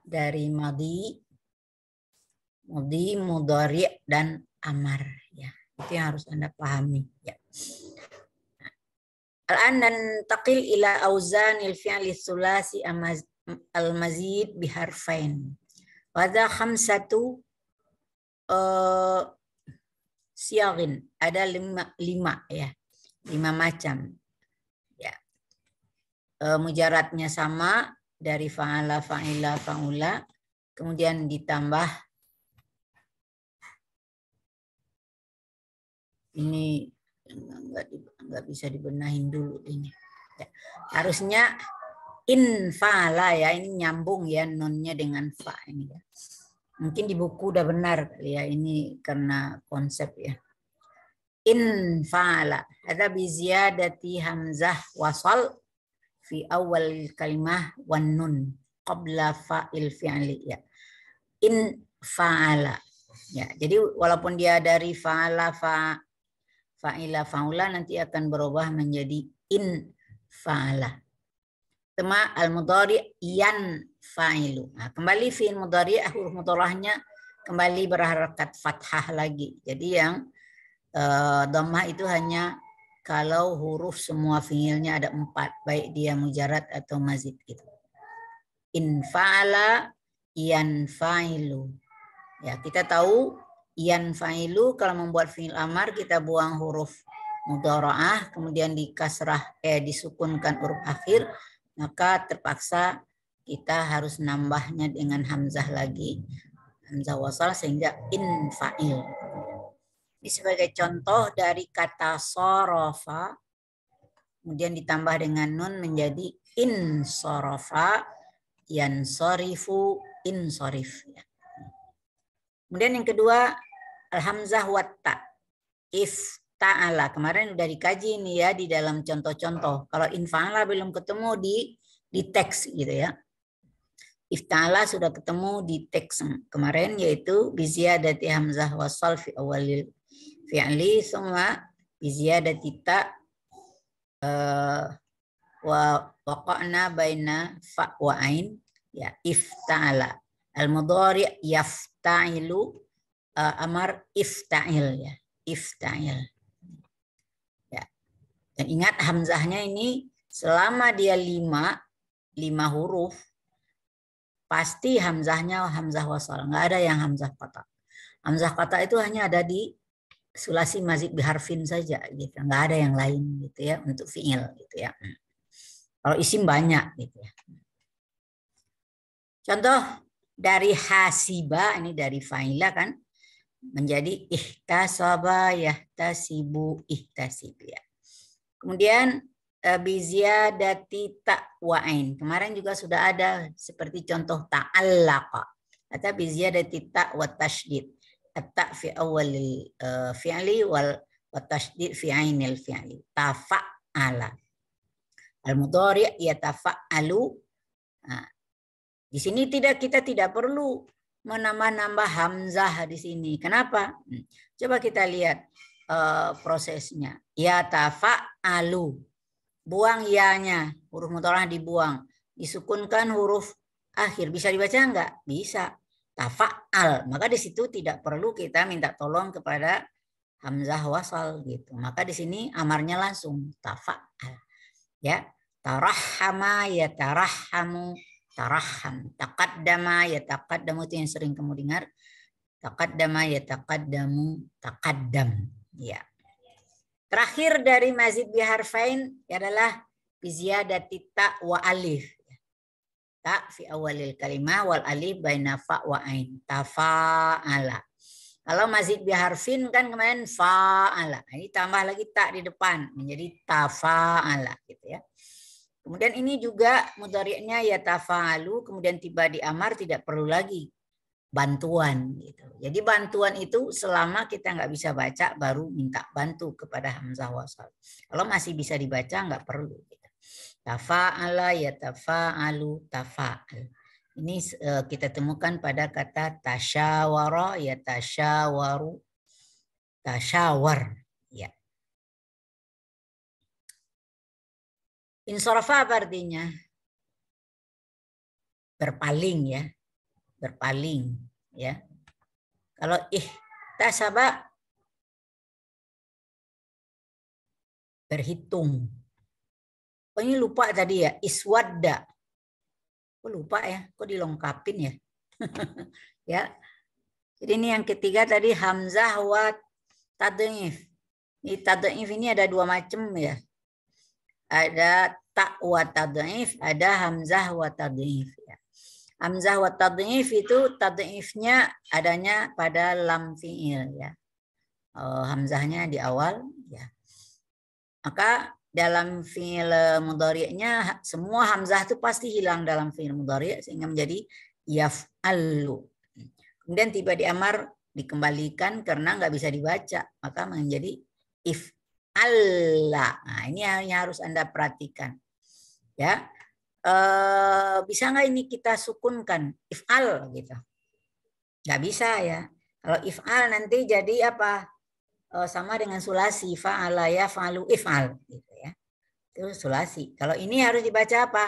dari madi, mudhari dan amar ya. Itu yang harus Anda pahami ya. Al-an nantaqil ila auzanil fi'li tsulasi al-mazid biharfain. Wa dha khamsatu siyaghin. Ada lima ya. 5 macam. Ya. Mujaradnya sama dari fa'ala, fa'ila, fa'ula. Kemudian ditambah ini nggak bisa dibenahin dulu ini. Ya. Harusnya in fa'ala ya, ini nyambung ya nunnya dengan fa ini ya. Mungkin di buku udah benar kali ya, ini karena konsep ya. In fa'ala ada bi ziyadati hamzah wasal fi awal kalimah wan nun qabla fa'il fi'li ya. In fa'ala ya. Jadi walaupun dia dari fa'ala fa'ila fa'ula nanti akan berubah menjadi in fa'ala. Tema al-mudhari yan fa'ilu. Nah, kembali fi'il mudhari huruf mudharahnya kembali berharakat fathah lagi. Jadi yang dhammah itu hanya kalau huruf semua fi'ilnya ada 4, baik dia mujarad atau mazid gitu. In fa'ala yan fa'ilu. Ya, kita tahu yan fa'ilu kalau membuat fi'il amar kita buang huruf mudhara'ah kemudian disukunkan huruf akhir, maka terpaksa kita harus nambahnya dengan hamzah lagi, hamzah wasal sehingga in fa'il. Ini sebagai contoh dari kata sorofa kemudian ditambah dengan nun menjadi in sorofa yan sorifu in sorif. Kemudian yang kedua al-hamzah watta ifta'ala. Kemarin udah dikaji nih ya di dalam contoh-contoh. Kalau infa'ala belum ketemu di teks gitu ya. Ifta'ala sudah ketemu di teks kemarin yaitu biziyadati hamzah wasal fi awalil fi'li semua biziyadati ta wa waqa'na baina fa wa ain ya ifta'ala. Al-mudhari yafta'ilu amar ifta'il ya, ifta'il. Ya. Dan ingat hamzahnya ini selama dia 5 huruf pasti hamzahnya hamzah wasal, nggak ada yang hamzah qata. Hamzah qata itu hanya ada di sulasi mazid biharfin saja gitu, nggak ada yang lain gitu ya untuk fi'il gitu ya. Kalau isim banyak gitu ya. Contoh dari hasiba, ini dari fa'ila kan, menjadi ihtasaba yahtasibu ihtasib ya. Kemudian biziyadati ta wa ain. Kemarin juga sudah ada seperti contoh ta'allaqa atau biziyadati ta wa tasydid. At-ta fi awalil fi'li wal wa tasydid fi ainil fi'li. Tafa'ala. Al-mudhari' yatafa'alu. Nah, di sini kita tidak perlu menambah-nambah hamzah di sini. Kenapa? Coba kita lihat prosesnya. Ya tafa'alu. Buang ya-nya, huruf mudharah dibuang. Disukunkan huruf akhir. Bisa dibaca enggak? Bisa. Tafa'al. Maka di situ tidak perlu kita minta tolong kepada hamzah wasal gitu. Maka di sini amarnya langsung tafa'al. Ya. Tarahhama ya tarahhamu. Tarahham, taqaddama ya taqaddamu itu yang sering kamu dengar. Taqaddama ya taqaddamu, taqaddam. Ya. Terakhir dari mazid biharfain adalah biziyadati ta wa alif. Ta fi awalil kalimah wal alif baina fa wa ain. Tafa'ala. Kalau mazid biharfin kan kemarin fa'ala. Ini tambah lagi ta di depan menjadi tafa'ala gitu ya. Kemudian ini juga mudhari'nya yatafa'alu, kemudian tiba di amar tidak perlu lagi bantuan gitu. Jadi bantuan itu selama kita nggak bisa baca baru minta bantu kepada hamzah wasal. Kalau masih bisa dibaca nggak perlu. Gitu. Tafa'ala yatafa'alu tafa'al. Ini kita temukan pada kata tasyawara yatasyawaru tasyawar. Ya. Insarafa apa artinya? Berpaling ya. berpaling, ya. Kalau ihtasaba berhitung. Oh, ini lupa tadi ya, iswadda. Kok lupa ya? Kok dilengkapin ya? Ya. Jadi ini yang ketiga tadi hamzah wa tad'if. Ini tad'if ini ada dua macam ya. Ada ta wa tad'if, ada hamzah wa tad'if ya. Hamzah wa tad'if itu tad'ifnya adanya pada lam fi'il ya. Hamzahnya di awal ya. Maka dalam fi'il mudhari'nya semua hamzah itu pasti hilang dalam fi'il mudhari' sehingga menjadi yaf'alu. Kemudian tiba di amar dikembalikan karena nggak bisa dibaca, maka menjadi if'alla. Nah, ini yang harus Anda perhatikan. Ya. Bisa nggak ini kita sukunkan if'al gitu? Nggak bisa ya. Kalau if'al nanti jadi apa? Sama dengan sulasi, fa'ala yaf'alu if'al gitu ya. Itu sulasi. Kalau ini harus dibaca apa?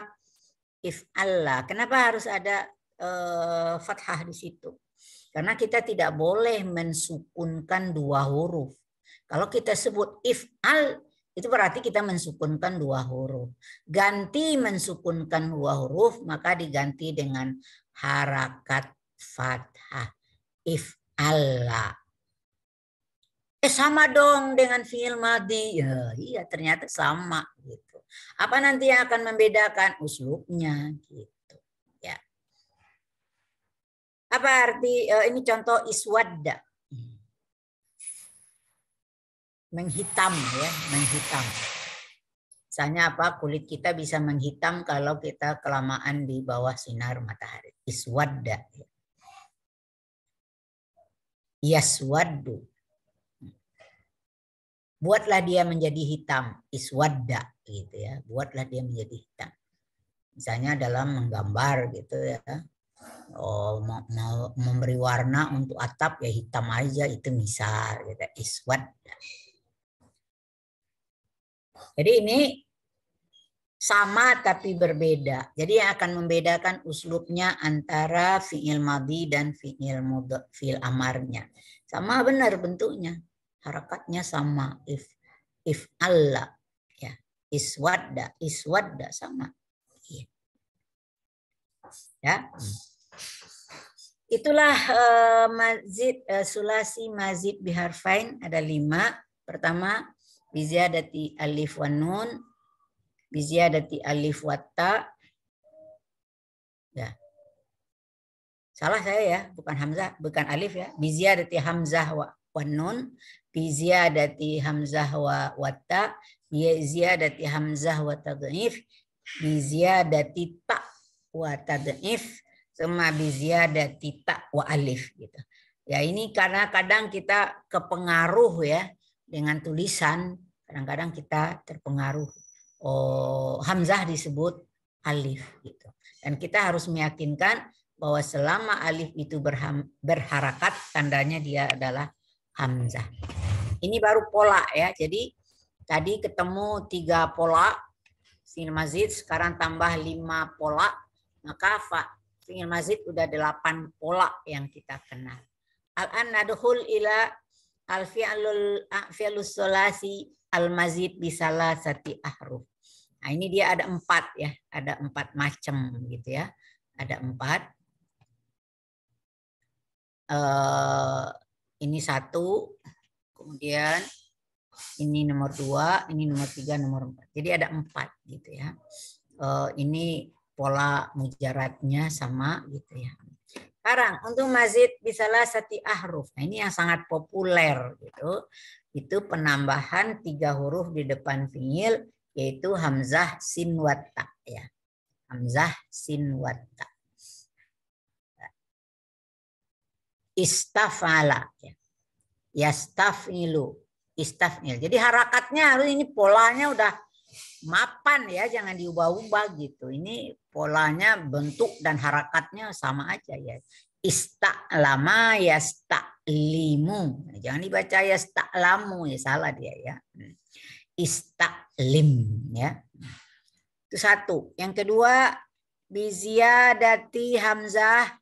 If'alla. Kenapa harus ada fathah di situ? Karena kita tidak boleh mensukunkan dua huruf. Kalau kita sebut if'al, itu berarti kita mensukunkan dua huruf. Ganti mensukunkan dua huruf, maka diganti dengan harakat fathah. If'alla. Sama dong dengan fi'il madhi. Ya, iya ternyata sama gitu. Apa nanti yang akan membedakan uslubnya gitu ya. Apa arti ini contoh iswadda. Menghitam ya, menghitam. Misalnya apa? Kulit kita bisa menghitam kalau kita kelamaan di bawah sinar matahari. Iswadda. Yaswaddu. Buatlah dia menjadi hitam, iswadda gitu ya. Buatlah dia menjadi hitam. Misalnya dalam menggambar gitu ya. Mau memberi warna untuk atap ya hitam aja itu misal gitu. Iswadda. Jadi ini sama tapi berbeda. Jadi yang akan membedakan uslubnya antara fi'il madhi dan fi'il amarnya. Sama benar bentuknya. Harakatnya sama. If Allah ya. Iswadda sama. Ya. Itulah mazid sulasi mazid biharfain ada 5. Pertama biziyadati alif wan nun, biziyadati alif watta. Ya. Salah saya ya, bukan hamzah, bukan alif ya. Biziyadati hamzah wan nun, biziyadati hamzah watta, biziyadati hamzah wa tad'if, biziyadati ta wa tad'if, sama biziyadati ta wa alif gitu. Ya ini karena kadang kita kepengaruh ya dengan tulisan, kadang-kadang kita terpengaruh. Hamzah disebut alif gitu. Dan kita harus meyakinkan bahwa selama alif itu berharakat, tandanya dia adalah hamzah. Ini baru pola ya. Jadi tadi ketemu 3 pola fi'il mazid, sekarang tambah 5 pola, maka fi'il mazid udah 8 pola yang kita kenal. Al-an nadkhul ila al-fi'lus sulasi al-mazid bisalasati ahruf. Nah, ini dia ada 4 ya, ada 4 macam gitu ya. Ada 4. Ini 1, kemudian ini nomor 2, ini nomor 3, nomor 4. Jadi ada 4 gitu ya. Ini pola mujaradnya sama gitu ya. Sekarang untuk mazid bisalasati ahruf. Nah, ini yang sangat populer gitu. Itu penambahan 3 huruf di depan fi'il, yaitu hamzah sin wa ta ya. Hamzah sin wa ta. Istafala ya. Yastafilu, istafil. Jadi harakatnya harus ini polanya udah mapan ya, jangan diubah-ubah gitu. Ini polanya, bentuk dan harakatnya sama aja ya. Ista'lama yasta'limu. Jangan dibaca yasta'lamu ya, salah dia ya. Ista'lim ya. Itu 1. Yang kedua biziyadati hamzah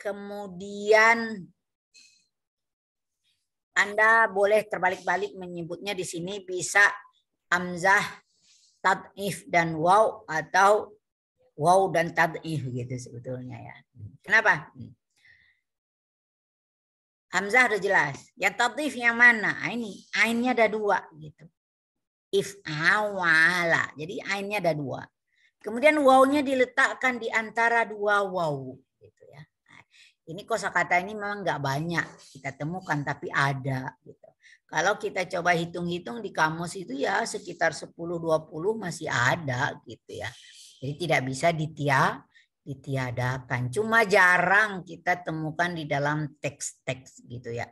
kemudian Anda boleh terbalik-balik menyebutnya di sini, bisa hamzah, tad'if dan waw, atau waw dan tad'if gitu sebetulnya ya. Kenapa? Hamzah udah jelas. Yang tad'if yang mana? Ini ainnya ada dua gitu. If'awala. Jadi ainnya ada dua. Kemudian wawnya diletakkan di antara dua waw gitu ya. Nah, ini kosakata ini memang nggak banyak kita temukan, tapi ada gitu. Kalau kita coba hitung-hitung di kamus itu ya sekitar 10-20 masih ada gitu ya. Jadi tidak bisa ditiadakan. Cuma jarang kita temukan di dalam teks-teks gitu ya.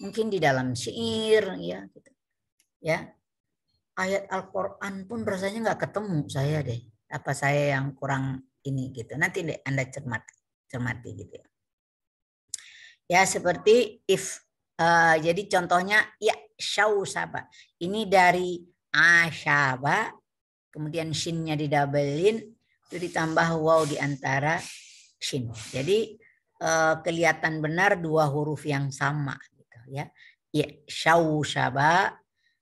Mungkin di dalam syair ya gitu. Ya. Ayat Al-Qur'an pun rasanya nggak ketemu saya deh. Apa saya yang kurang ini gitu. Nanti deh Anda cermati gitu ya. Ya seperti if jadi contohnya ya syausaba. Ini dari asyaba, kemudian shinnya didabelin, itu ditambah waw di antara shin. Jadi kelihatan benar dua huruf yang sama gitu ya. Ya syausaba,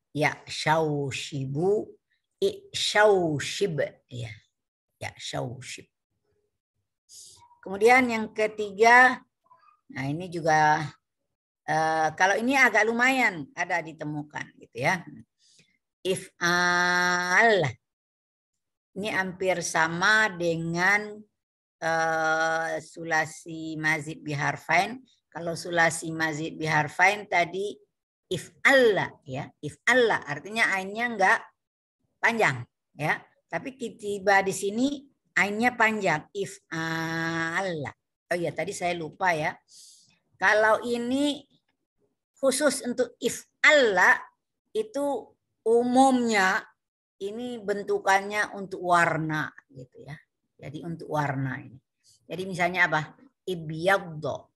ya syaushibu, syaushib ya. Ya syaushib. Kemudian yang ketiga, nah ini juga kalau ini agak lumayan ada ditemukan gitu ya. If'al. Ini hampir sama dengan sulasi mazid biharfain. Kalau sulasi mazid biharfain tadi if'alla ya. If'alla artinya ainnya enggak panjang ya. Tapi tiba di sini ainnya panjang. If'alla. Oh iya tadi saya lupa ya. Kalau ini khusus untuk if'alla itu umumnya ini bentukannya untuk warna gitu ya. Jadi untuk warna ini. Jadi misalnya apa? Ibyaddo,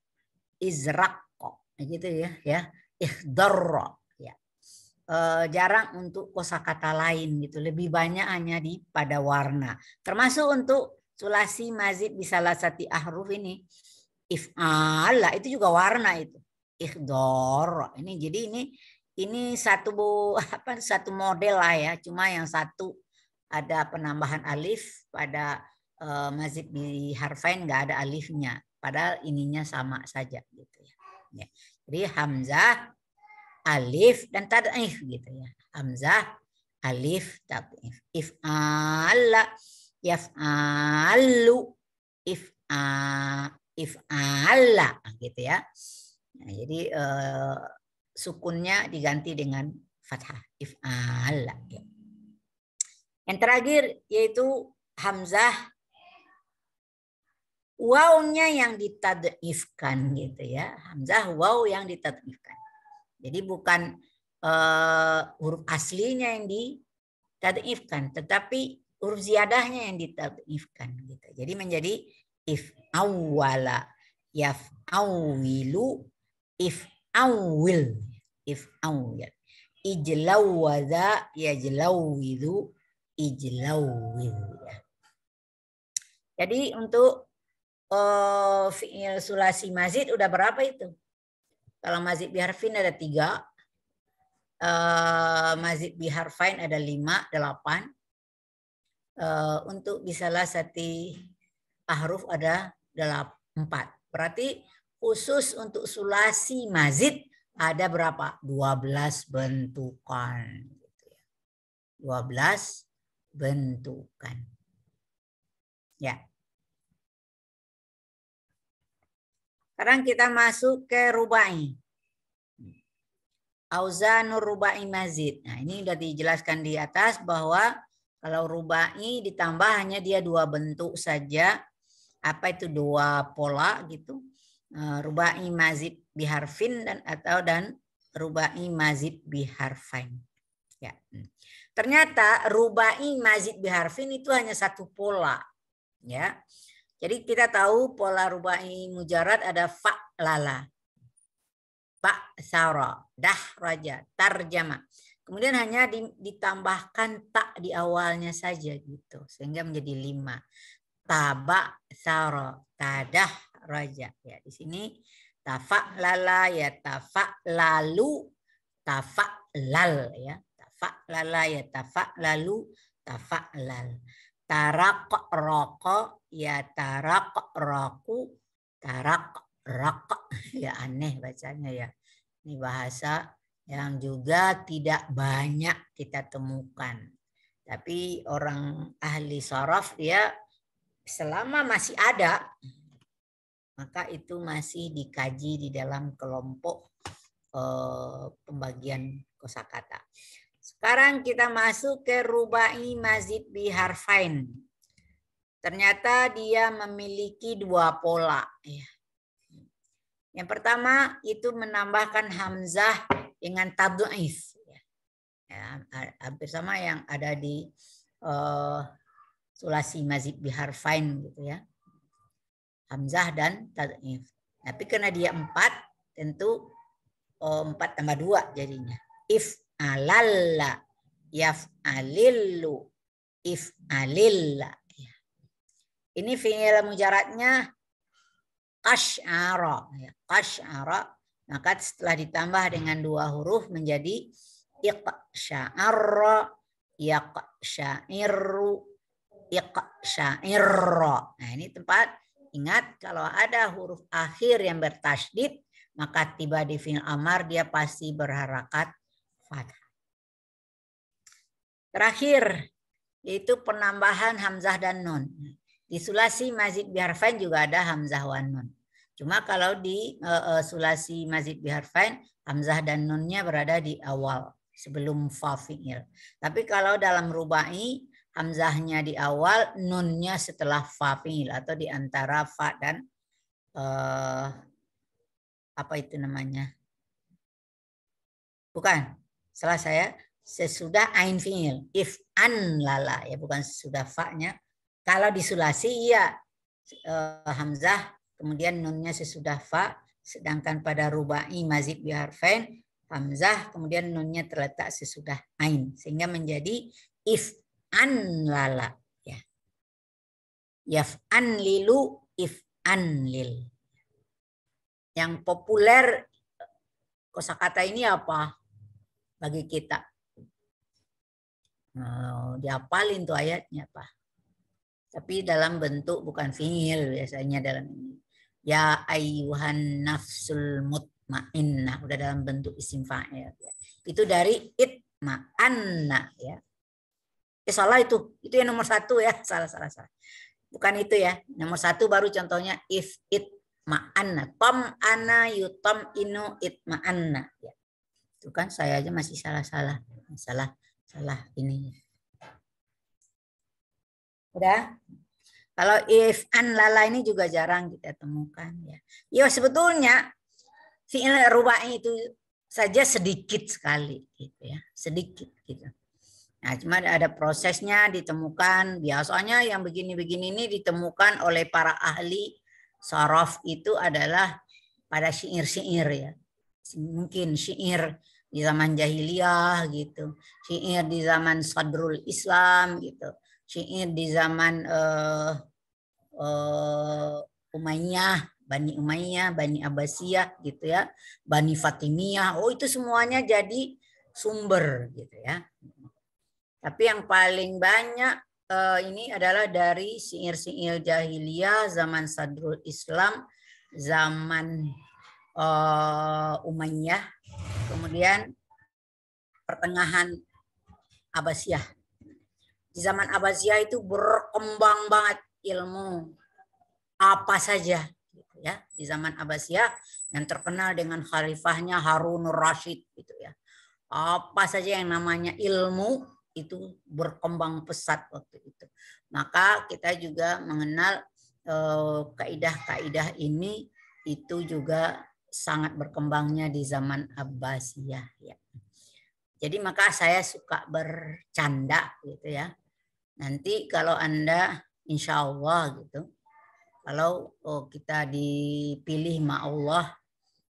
izraqqa gitu ya. Ikhdarra ya. Jarang untuk kosakata lain gitu. Lebih banyak hanya pada warna. Termasuk untuk sulasi mazid bisalasati ahruf ini. If'ala itu juga warna itu. Ikhdar. Ini jadi ini satu model lah ya. Cuma yang satu ada penambahan alif, pada mazid bi harfain nggak ada alifnya. Padahal ininya sama saja gitu ya. Jadi hamzah, alif dan tad'if gitu ya. Hamzah, alif, tad'if. If'ala, yaf'alu, if'ala gitu ya. Nah, jadi sukunnya diganti dengan fathah. If'ala. Yang terakhir yaitu hamzah, wawnya yang ditad'ifkan gitu ya. Hamzah waw yang ditad'ifkan. Jadi bukan huruf aslinya yang ditad'ifkan, tetapi huruf ziyadahnya yang ditad'ifkan gitu. Jadi menjadi if'awwala, yaf'awwilu, if'awwil, if'awwil. Ijlawwadha, yajlawwidhu, ijlawwil. Jadi untuk fi'il sulasi mazid udah berapa itu? Kalau mazid biharfin ada 3. Mazid biharfain ada 5, 8. Untuk bisalasati ahruf ada 4. Berarti khusus untuk sulasi mazid ada berapa? 12 bentukan. 12 bentukan. Ya. Sekarang kita masuk ke rubai. Auzanur rubai mazid. Nah, ini sudah dijelaskan di atas bahwa kalau rubai ditambah hanya dia 2 bentuk saja. Apa itu 2 pola gitu. Rubai mazid biharfin dan rubai mazid biharfain. Ya. Ternyata rubai mazid biharfin itu hanya 1 pola. Ya. Jadi kita tahu pola rubai mujarad ada fa'lala, ba'sara, dahraja, tarjama. Kemudian hanya ditambahkan tak di awalnya saja gitu. Sehingga menjadi 5. Taba'sara, tadah takhraja. Ya, di sini tafa'lala ya tafa'lalu tafa'lal ya. Tafa'lala ya tafa'lalu tafa'lal. Taraqraqa ya taraqraqu taraqraq. Ya aneh bacanya ya. Ini bahasa yang juga tidak banyak kita temukan. Tapi orang ahli sharaf dia selama masih ada, maka itu masih dikaji di dalam kelompok pembagian kosakata. Sekarang kita masuk ke rubai mazid biharfain. Ternyata dia memiliki dua pola. Yang pertama itu menambahkan hamzah dengan tad'if. Ya, hampir sama yang ada di sulasi mazid biharfain gitu ya. Hamzah dan tad'if. Tapi karena dia 4, tentu 4 tambah 2 jadinya. If'alalla, yaf'alillu, if'alilla. Ini fi'il mujaradnya qasy'ara. Qasy'ara, maka setelah ditambah dengan 2 huruf menjadi iqsya'arra, yaqsya'irru, iqsya'irra. Nah, ini tempat ingat kalau ada huruf akhir yang bertasydid, maka tiba di fi'il amar dia pasti berharakat fathah. Terakhir yaitu penambahan hamzah dan nun. Di sulasi mazid biharfain juga ada hamzah wan nun. Cuma kalau di sulasi mazid biharfain hamzah dan nunnya berada di awal sebelum fa fi'il. Tapi kalau dalam rubai hamzahnya di awal, nunnya setelah fa fi'il atau di antara fa dan apa itu namanya? Bukan, salah saya, sesudah ain fi'il. If an lala ya, bukan sesudah fa-nya. Kalau di sulasi ya hamzah kemudian nunnya sesudah fa, sedangkan pada rubai mazid biharfain hamzah kemudian nunnya terletak sesudah ain sehingga menjadi if an lala ya. Yaf'an lilu if an lil. Yang populer kosakata ini apa bagi kita? Dihafalin tuh ayatnya Pak. Tapi dalam bentuk bukan fi'il biasanya dalam ini. Ya ayyuhan nafsul mutmainnah, udah dalam bentuk isim fa'il. Itu dari itma'anna ya. Salah itu yang nomor 1 ya, salah. Bukan itu ya, nomor 1 baru contohnya if itma'anna, tom ana yutom inu itma'anna. Ya. Itu kan saya aja masih salah ini. Udah. Kalau if an lala ini juga jarang kita temukan ya. Ya sebetulnya fi'il rubai itu saja sedikit sekali gitu ya, sedikit gitu. Nah, cuma ada prosesnya ditemukan. Biasanya yang begini-begini ini ditemukan oleh para ahli sharaf itu adalah pada syair-syair ya. Mungkin syair di zaman jahiliyah gitu, syair di zaman sadrul Islam gitu. Syair di zaman Umayyah, Bani Umayyah, Bani Abbasiyah gitu ya, Bani Fatimiyah. Oh itu semuanya jadi sumber gitu ya. Tapi yang paling banyak ini adalah dari syair-syair jahiliyah, zaman sadrul Islam, zaman Umayyah, kemudian pertengahan Abbasiyah. Di zaman Abbasiyah itu berkembang banget ilmu apa saja gitu ya. Di zaman Abbasiyah yang terkenal dengan khalifahnya Harun Rashid gitu ya. Apa saja yang namanya ilmu itu berkembang pesat waktu itu. Maka kita juga mengenal kaidah-kaidah ini itu juga sangat berkembangnya di zaman Abbasiyah ya. Jadi maka saya suka bercanda gitu ya. Nanti kalau Anda insya Allah gitu, kalau kita dipilih sama Allah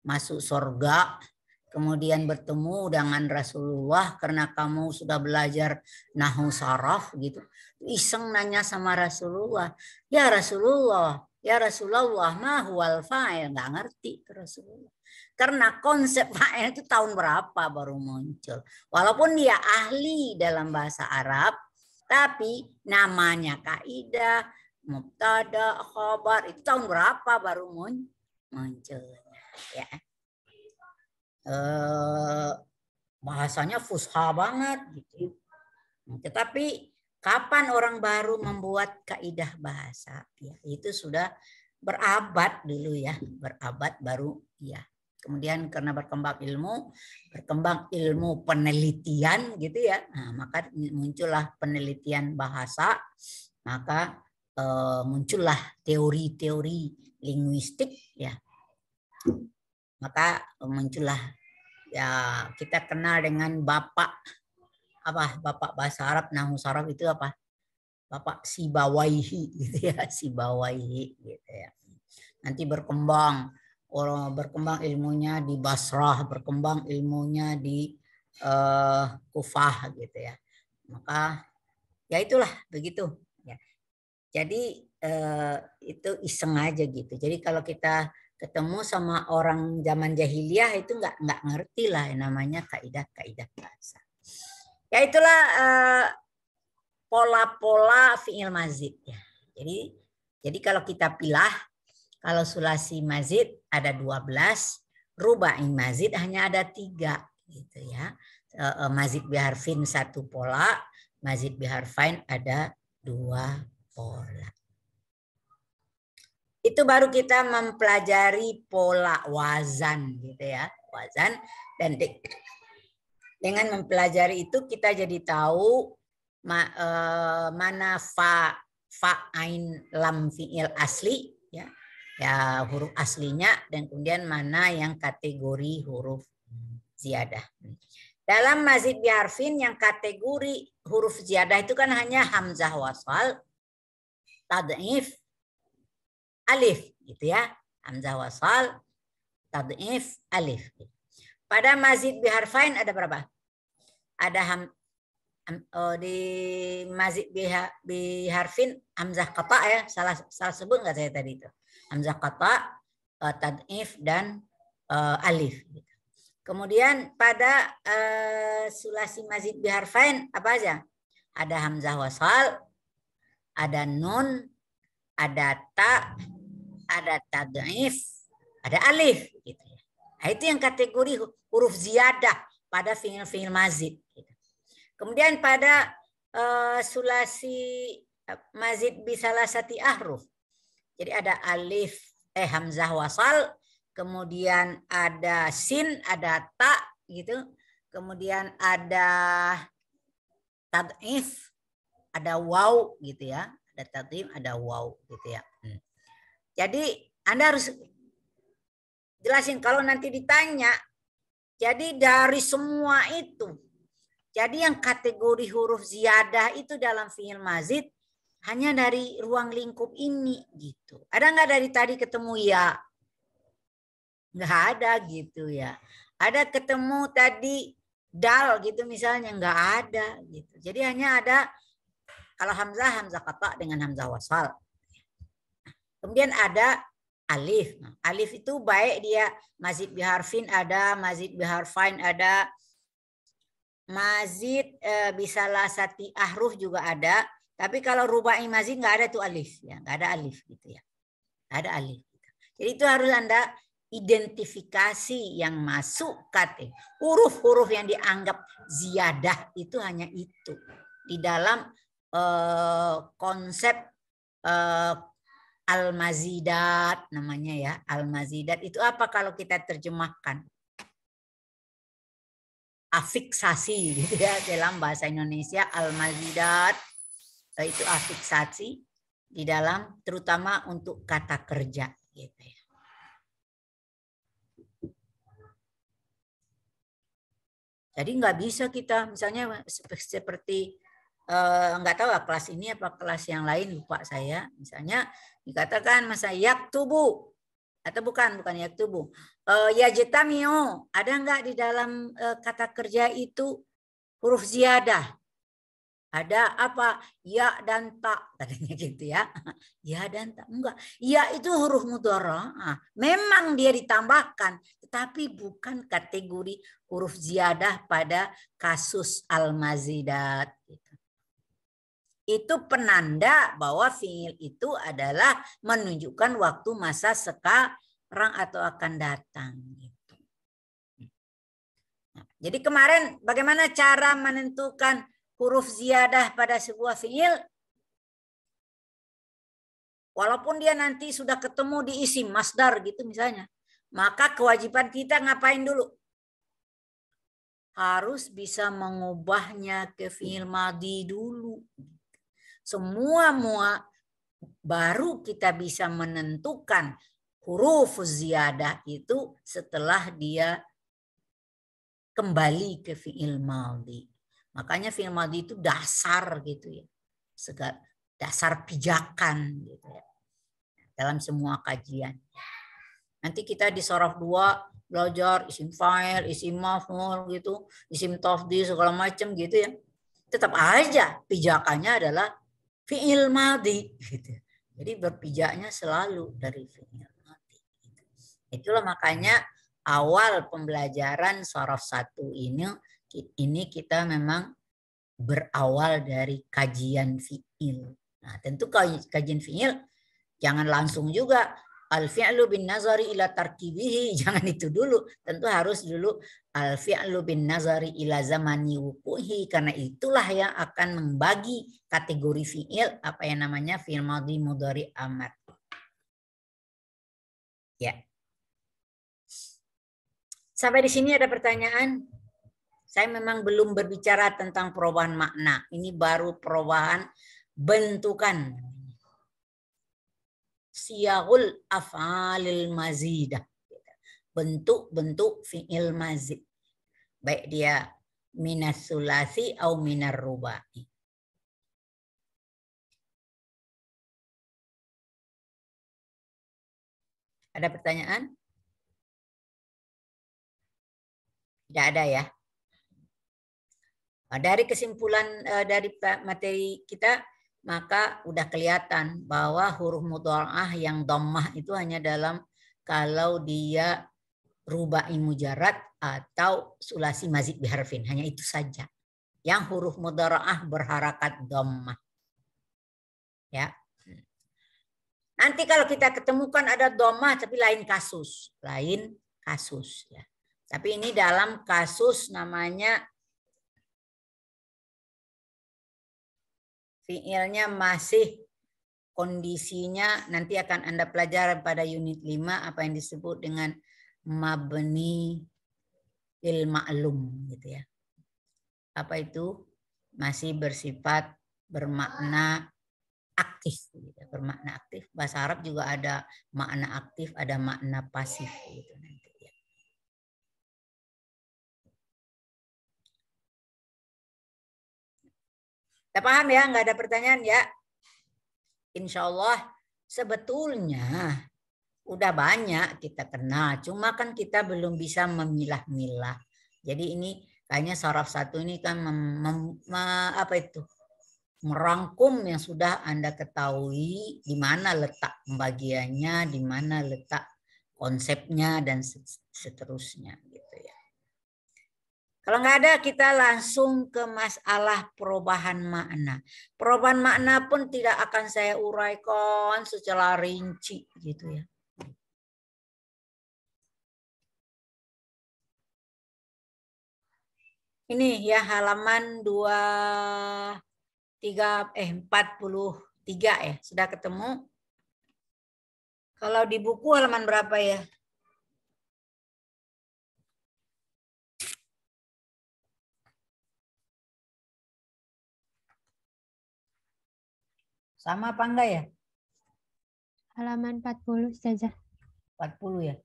masuk surga, kemudian bertemu dengan Rasulullah karena kamu sudah belajar nahwu saraf gitu, iseng nanya sama Rasulullah, ya Rasulullah, Ya Rasulullah, ma huwal fa'il, nggak ngerti Rasulullah. Karena konsep fa'il itu tahun berapa baru muncul. Walaupun dia ahli dalam bahasa Arab, tapi namanya kaidah, mubtada, khobar itu tahun berapa baru muncul. Ya. Bahasanya fusha banget gitu. Tetapi kapan orang baru membuat kaidah bahasa? Ya, itu sudah berabad dulu ya, berabad baru ya. Kemudian karena berkembang ilmu penelitian gitu ya, nah, maka muncullah penelitian bahasa, maka muncullah teori-teori linguistik ya, maka muncullah ya kita kenal dengan bapak bahasa Arab Nahwu Saraf itu apa? Bapak Sibawaihi gitu ya, Sibawaihi gitu ya. Nanti berkembang ilmunya di Basrah, berkembang ilmunya di Kufah gitu ya. Maka ya itulah begitu ya. Jadi itu iseng aja gitu. Jadi kalau kita ketemu sama orang zaman jahiliyah itu nggak ngerti lah yang namanya kaidah-kaidah bahasa. Ya itulah pola-pola fi'il mazid ya. Jadi kalau kita pilah, kalau sulasi mazid ada 12, rubai mazid hanya ada 3 gitu ya. Mazid biharfin 1 pola, mazid biharfain ada 2 pola. Itu baru kita mempelajari pola wazan gitu ya, wazan, dan dengan mempelajari itu kita jadi tahu mana fa ain lam fiil asli ya, ya huruf aslinya, dan kemudian mana yang kategori huruf ziyadah. Dalam mazid biharfin yang kategori huruf ziyadah itu kan hanya hamzah wasal, tad'if, alif gitu ya, hamzah wasal, tad'if, alif. Pada mazid biharfain ada berapa? Ada di mazid biharfin hamzah qata ya, salah sebut nggak saya tadi itu? Hamzah qata, tad'if dan alif. Kemudian pada sulasi mazid biharfain apa aja? Ada hamzah wasal, ada nun, ada ta, ada tad'if, ada alif gitu ya. Nah, itu yang kategori huruf ziyadah pada fiil mazid. Kemudian pada sulasi mazid bisalasati ahruf. Jadi ada alif, hamzah wasal, kemudian ada sin, ada ta gitu. Kemudian ada tad'if, ada waw gitu ya. Ada tad'if, ada waw gitu ya. Jadi Anda harus jelasin kalau nanti ditanya. Jadi dari semua itu, jadi yang kategori huruf ziyadah itu dalam fiil mazid hanya dari ruang lingkup ini gitu. Ada nggak dari tadi ketemu ya? Nggak ada gitu ya. Ada ketemu tadi dal gitu misalnya, nggak ada gitu. Jadi hanya ada kalau hamzah qata dengan hamzah wasal. Kemudian ada alif. Nah, alif itu baik dia mazid biharfin ada, mazid biharfain ada, mazid bisalasati ahruf juga ada. Tapi kalau rubai mazid nggak ada tuh alif ya, nggak ada alif gitu ya, nggak ada alif. Jadi itu harus Anda identifikasi yang masuk kate huruf-huruf yang dianggap ziyadah itu hanya itu di dalam konsep al-mazidat namanya ya. Al-mazidat itu apa kalau kita terjemahkan? Afiksasi gitu ya dalam bahasa Indonesia. Al-mazidat itu afiksasi di dalam terutama untuk kata kerja gitu ya. Jadi nggak bisa kita misalnya seperti nggak tahu lah kelas ini apa kelas yang lain lupa saya, misalnya dikatakan masa yaktubu atau bukan yaktubu, yajtamiu, ada nggak di dalam kata kerja itu huruf ziyadah? Ada apa? Ya dan tak. Katanya gitu ya. Ya dan tak. Enggak. Ya itu huruf mudhara'ah. Memang dia ditambahkan. Tetapi bukan kategori huruf ziyadah pada kasus al-mazidat. Itu penanda bahwa fi'il itu adalah menunjukkan waktu masa sekarang atau akan datang. Jadi kemarin bagaimana cara menentukan huruf ziyadah pada sebuah fi'il? Walaupun dia nanti sudah ketemu di isim masdar gitu misalnya. Maka kewajiban kita ngapain dulu? Harus bisa mengubahnya ke fi'il madhi dulu. Semua baru kita bisa menentukan huruf ziyadah itu setelah dia kembali ke fi'il madhi. Makanya fi'il madhi itu dasar gitu ya. Dasar pijakan gitu ya. Dalam semua kajian. Nanti kita di sorof 2 belajar isim fa'il, isim maf'ul gitu, isim tafdhil segala macam gitu ya. Tetap aja pijakannya adalah fi'il madhi gitu. Jadi berpijaknya selalu dari fi'il madhi. Itulah makanya awal pembelajaran sorof 1 ini kita memang berawal dari kajian fi'il. Nah, tentu kajian fi'il jangan langsung juga al-fi'lu bin nazari ila tarkibihi, jangan itu dulu. Tentu harus dulu al-fi'lu bin nazari ila zamani wuquhi, karena itulah yang akan membagi kategori fi'il apa yang namanya fi'il madhi, mudhari, amar. Ya. Sampai di sini ada pertanyaan? Saya memang belum berbicara tentang perubahan makna. Ini baru perubahan bentukan. Siyagul af'alil mazidah. Bentuk-bentuk fi'il mazid. Baik dia minas sulasi atau minar rubai. Ada pertanyaan? Tidak ada ya. Dari kesimpulan dari materi kita, maka udah kelihatan bahwa huruf mudhara'ah yang dhammah itu hanya dalam kalau dia rubai mujarrad atau sulasi mazid biharfin. Hanya itu saja. Yang huruf mudhara'ah berharakat dhammah. Ya. Nanti kalau kita ketemukan ada dhammah tapi lain kasus. Lain kasus. Ya. Tapi ini dalam kasus namanya fiilnya masih kondisinya nanti akan Anda pelajari pada unit 5 apa yang disebut dengan mabni lil ma'lum gitu ya. Apa itu? Masih bersifat bermakna aktif gitu. Bermakna aktif. Bahasa Arab juga ada makna aktif, ada makna pasif gitu nanti ya. Kita paham ya? Nggak ada pertanyaan ya? Insya Allah sebetulnya udah banyak kita kenal, cuma kan kita belum bisa memilah-milah. Jadi ini kayaknya sorof 1 ini kan apa itu? Merangkum yang sudah Anda ketahui di mana letak pembagiannya, di mana letak konsepnya dan seterusnya gitu ya. Kalau nggak ada, kita langsung ke masalah perubahan makna. Perubahan makna pun tidak akan saya uraikan secara rinci gitu ya. Ini ya halaman 43 ya. Sudah ketemu? Kalau di buku halaman berapa ya? Sama apa enggak ya? Halaman 40 saja. 40 ya.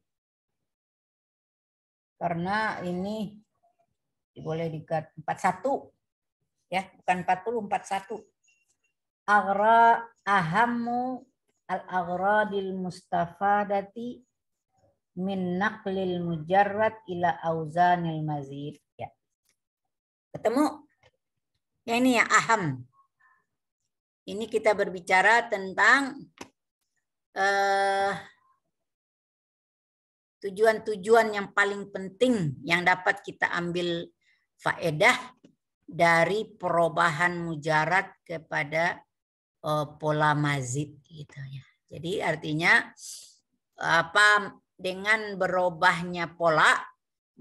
Karena ini boleh dikat 41. Ya, bukan 40, 41. Aghra ahammu al-aghradil mustafadati min naqlil mujarrad ila auzanil mazid. Ya. Ketemu? Ya ini ya aham. Ini kita berbicara tentang tujuan-tujuan yang paling penting yang dapat kita ambil faedah dari perubahan mujarad kepada pola mazid gitu ya. Jadi artinya apa, dengan berubahnya pola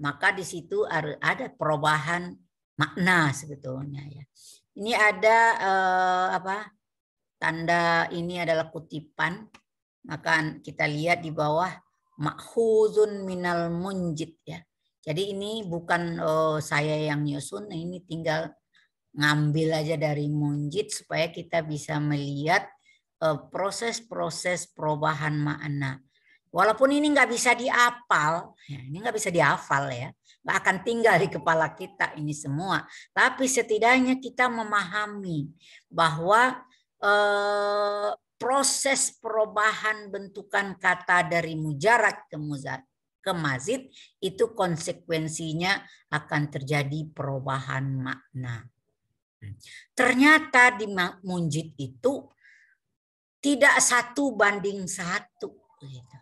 maka di situ ada perubahan makna sebetulnya ya. Ini ada tanda ini adalah kutipan, maka kita lihat di bawah makhuzun minal munjid ya. Jadi ini bukan saya yang nyusun, ini tinggal ngambil aja dari munjid supaya kita bisa melihat proses-proses perubahan makna. Walaupun ini nggak bisa dihafal, ya, ini nggak bisa dihafal ya, nggak akan tinggal di kepala kita ini semua. Tapi setidaknya kita memahami bahwa proses perubahan bentukan kata dari mujarad ke mazid itu konsekuensinya akan terjadi perubahan makna. Ternyata di munjid itu tidak 1:1 gitu.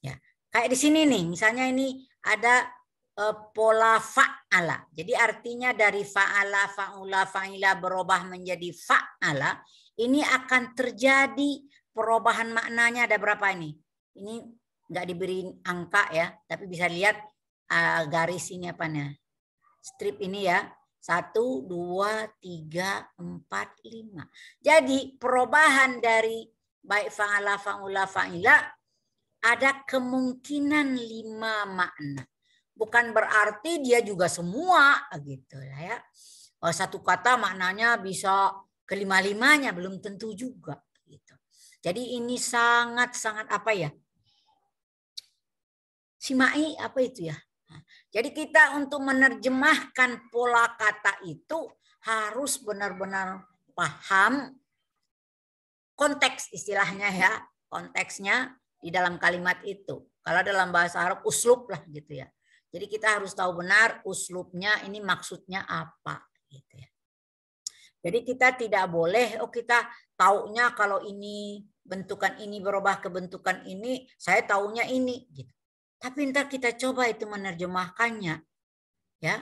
Ya, kayak di sini nih, misalnya ini ada pola fa'ala. Jadi artinya dari fa'ala, fa'ula, fa'ila berubah menjadi fa'ala, ini akan terjadi perubahan maknanya. Ada berapa ini? Ini nggak diberi angka ya, tapi bisa lihat garis ini apa nih? Strip ini ya. 1, 2, 3, 4, 5. Jadi perubahan dari baik fa'ala, fa'ula, fa'ila ada kemungkinan 5 makna. Bukan berarti dia juga semua gitu ya. Satu kata maknanya bisa ke-5-5-nya, belum tentu juga gitu. Jadi ini sangat-sangat apa ya? Simai apa itu ya? Jadi kita untuk menerjemahkan pola kata itu harus benar-benar paham konteks istilahnya ya. Konteksnya di dalam kalimat itu. Kalau dalam bahasa Arab uslub lah gitu ya. Jadi kita harus tahu benar uslubnya ini maksudnya apa gitu ya. Jadi kita tidak boleh kita taunya kalau ini bentukan ini berubah ke bentukan ini, saya taunya ini gitu. Tapi ntar kita coba itu menerjemahkannya ya.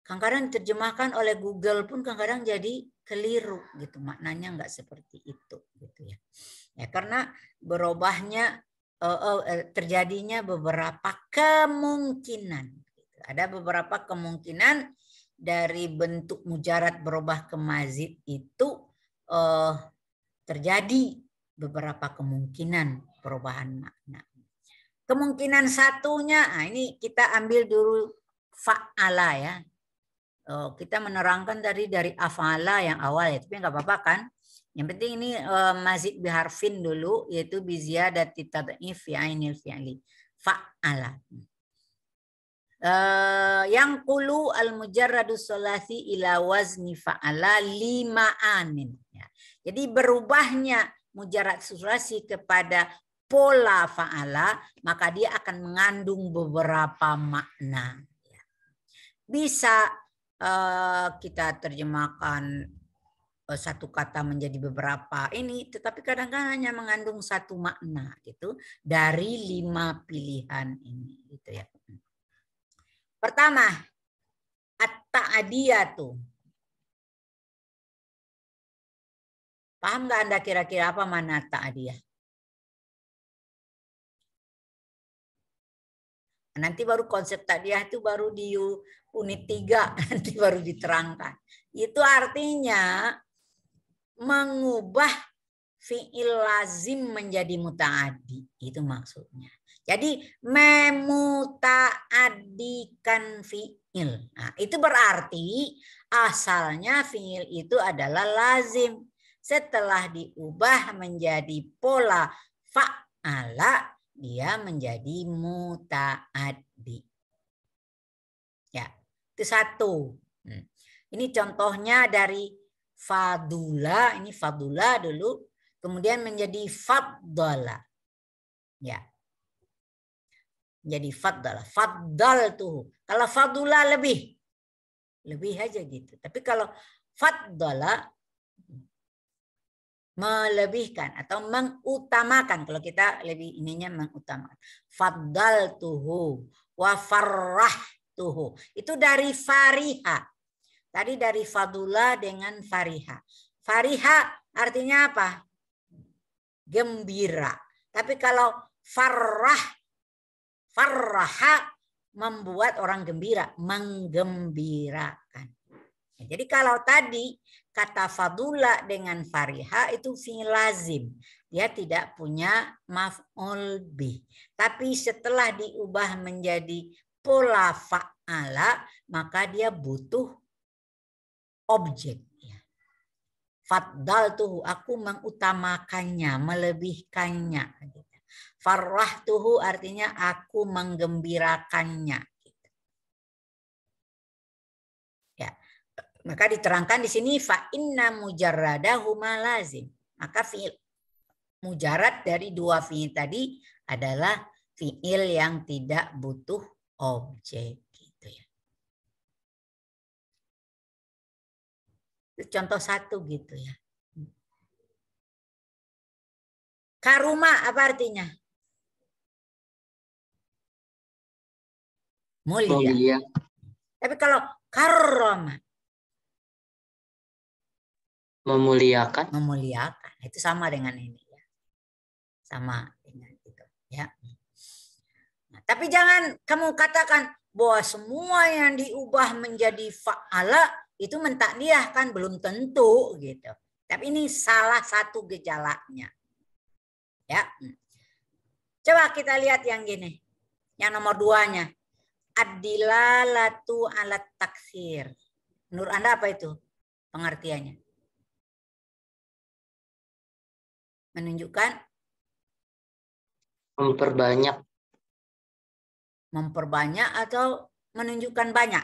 Kadang-kadang diterjemahkan oleh Google pun kadang-kadang jadi keliru gitu, maknanya nggak seperti itu gitu ya. Ya karena berubahnya terjadinya beberapa kemungkinan. Ada beberapa kemungkinan dari bentuk mujarad berubah ke mazid itu terjadi beberapa kemungkinan perubahan makna. Kemungkinan satunya, nah ini kita ambil dulu fa'ala ya. Kita menerangkan dari afala yang awal ya, tapi nggak apa-apa kan. Yang penting ini mazid biharfin dulu, yaitu biziyadati tad'if fi ainil fi'li. Fa'ala. Yang qulu al-mujarradu sholasi ila wazni fa'ala 5 anin. Ya. Jadi berubahnya mujarrad sholasi kepada pola fa'ala, maka dia akan mengandung beberapa makna. Bisa kita terjemahkan satu kata menjadi beberapa ini, tetapi kadang-kadang hanya mengandung 1 makna gitu dari 5 pilihan ini gitu ya. Pertama, at-ta'diyatu. Paham nggak Anda kira-kira apa makna ta'diyah? Nanti baru konsep ta'diyah itu baru di unit 3 nanti baru diterangkan. Itu artinya mengubah fi'il lazim menjadi muta'addi. Itu maksudnya. Jadi memuta'addikan fi'il. Nah, itu berarti asalnya fi'il itu adalah lazim. Setelah diubah menjadi pola fa'ala, dia menjadi muta'addi. Ya, itu satu. Ini contohnya dari fadula, ini fadula dulu, kemudian menjadi faddala. Ya. Jadi faddala. Faddal tuh. Kalau fadula lebih aja gitu. Tapi kalau Faddala melebihkan atau mengutamakan. Kalau kita lebih ininya mengutamakan. Faddaltuhu wa farrahtuhu. Itu dari fariha. Tadi dari fadula dengan fariha. Fariha artinya apa? Gembira. Tapi kalau farraha membuat orang gembira, menggembirakan. Jadi kalau tadi kata fadula dengan fariha itu fi'il lazim. Dia tidak punya maf'ul bih. Tapi setelah diubah menjadi pola fa'ala, maka dia butuh objek. Faddaltuhu, aku mengutamakannya, melebihkannya. Farrahtuhu artinya aku menggembirakannya. Maka diterangkan di sini fa inna mujarradahu ma lazim. Maka fi'il mujarrad dari dua fi'il tadi adalah fi'il yang tidak butuh objek gitu ya. Itu contoh satu gitu ya. Karuma apa artinya? Mulia. Tapi kalau karrama memuliakan. Memuliakan. Itu sama dengan ini ya. Sama dengan itu ya. Nah, tapi jangan kamu katakan bahwa semua yang diubah menjadi fa'ala itu mentakdiah, kan belum tentu gitu. Tapi ini salah satu gejalanya. Ya. Coba kita lihat yang gini. Yang nomor 2-nya. Ad-dilalatu alat taksir. Menurut Anda apa itu pengertiannya? Menunjukkan memperbanyak. Memperbanyak atau menunjukkan banyak?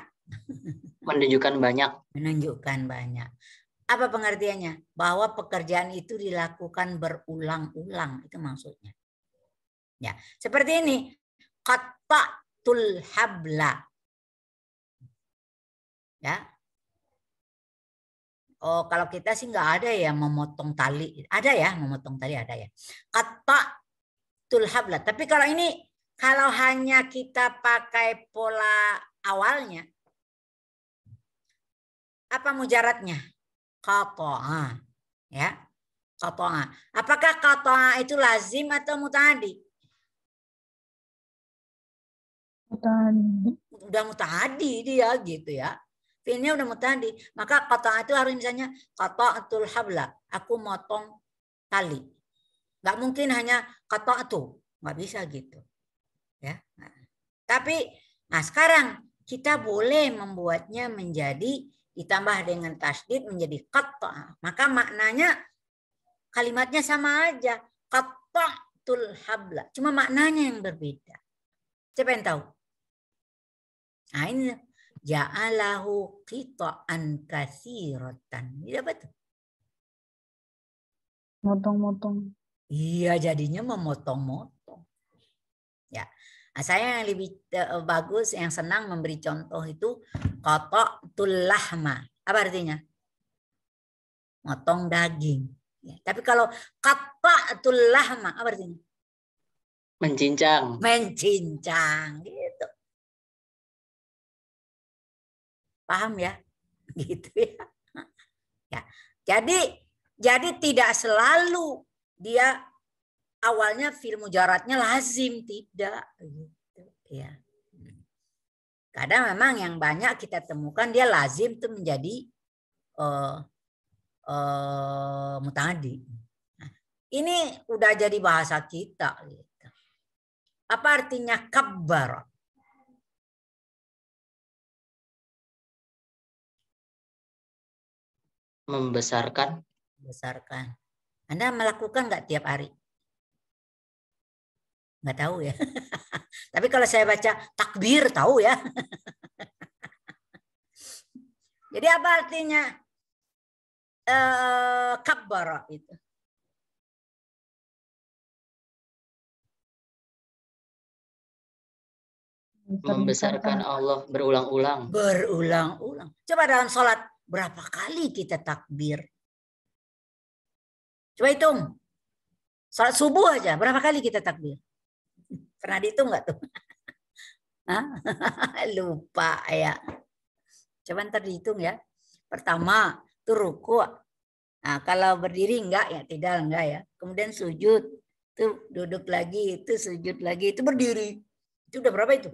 Menunjukkan banyak. Menunjukkan banyak. Apa pengertiannya? Bahwa pekerjaan itu dilakukan berulang-ulang, itu maksudnya. Ya, seperti ini. Qatta'tul habla. Ya. Oh, kalau kita sih nggak ada ya memotong tali. Ada ya, memotong tali ada ya. Qatta'tul habla. Tapi kalau ini, kalau hanya kita pakai pola awalnya, apa mujaradnya? Qata'a. Ya. Qata'a. Apakah qata'a itu lazim atau muta'addi? Muta'addi. Udah muta'addi dia gitu ya. Fi'ilnya udah muta'addi. Maka qata'a itu harus misalnya qata'atul habla. Aku motong tali. Nggak mungkin hanya qata'atu. Nggak bisa gitu. Ya. Nah. Tapi nah sekarang kita boleh membuatnya menjadi ditambah dengan tasdid menjadi qatta'. Maka maknanya kalimatnya sama aja. Qatta'tul habla. Cuma maknanya yang berbeda. Siapa yang tahu? Nah ini ja'alahu qita'an katsiratan. Ini apa tuh? Motong-motong. Iya, jadinya memotong-motong. Ya. Nah, saya yang lebih bagus, yang senang memberi contoh itu qata'tul lahma. Apa artinya? Motong daging. Ya. Tapi kalau qata'tul lahma, apa artinya? Mencincang. Mencincang. Gitu. Paham ya? Gitu ya. Ya. Jadi tidak selalu dia awalnya fi'il mujaradnya lazim, tidak gitu ya. Kadang memang yang banyak kita temukan dia lazim itu menjadi muta'addi. Nah, ini udah jadi bahasa kita gitu. Apa artinya kabbar? Membesarkan. Membesarkan. Anda melakukan nggak tiap hari? Nggak tahu ya. Tapi kalau saya baca takbir tahu ya. Jadi apa artinya kabbar itu? Membesarkan Allah berulang-ulang. Berulang-ulang. Coba dalam sholat berapa kali kita takbir? Coba hitung. Salat subuh aja, berapa kali kita takbir? Pernah dihitung nggak tuh? Lupa ya. Coba ntar dihitung ya. Pertama, tuh ruku. Nah, kalau berdiri enggak ya, tidak enggak ya. Kemudian sujud, tuh duduk lagi, itu sujud lagi, itu berdiri. Itu udah berapa itu?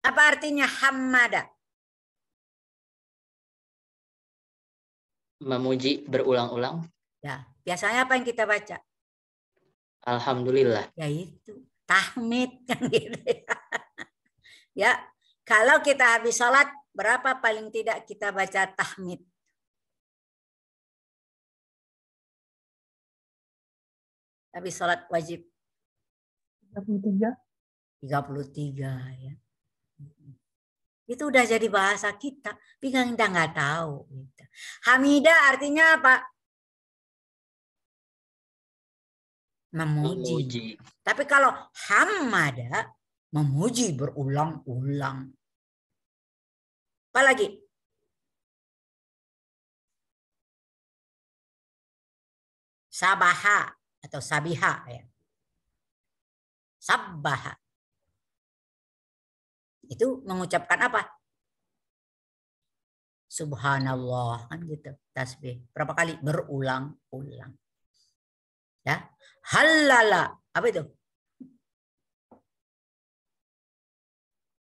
Apa artinya hamada? Memuji berulang-ulang. Ya, biasanya apa yang kita baca? Alhamdulillah. Ya itu, tahmid kan gitu ya. Ya, kalau kita habis sholat, berapa paling tidak kita baca tahmid? Habis sholat wajib. 33. 33 ya. Itu udah jadi bahasa kita, tapi kita nggak tahu. Gitu. Hamidah artinya apa? Memuji. Tapi kalau hamada, memuji berulang-ulang. Apalagi? Sabaha atau sabiha ya. Sabbaha. Itu mengucapkan apa? Subhanallah kan gitu, tasbih. Berapa kali? Berulang-ulang. Ya. Halala, apa itu?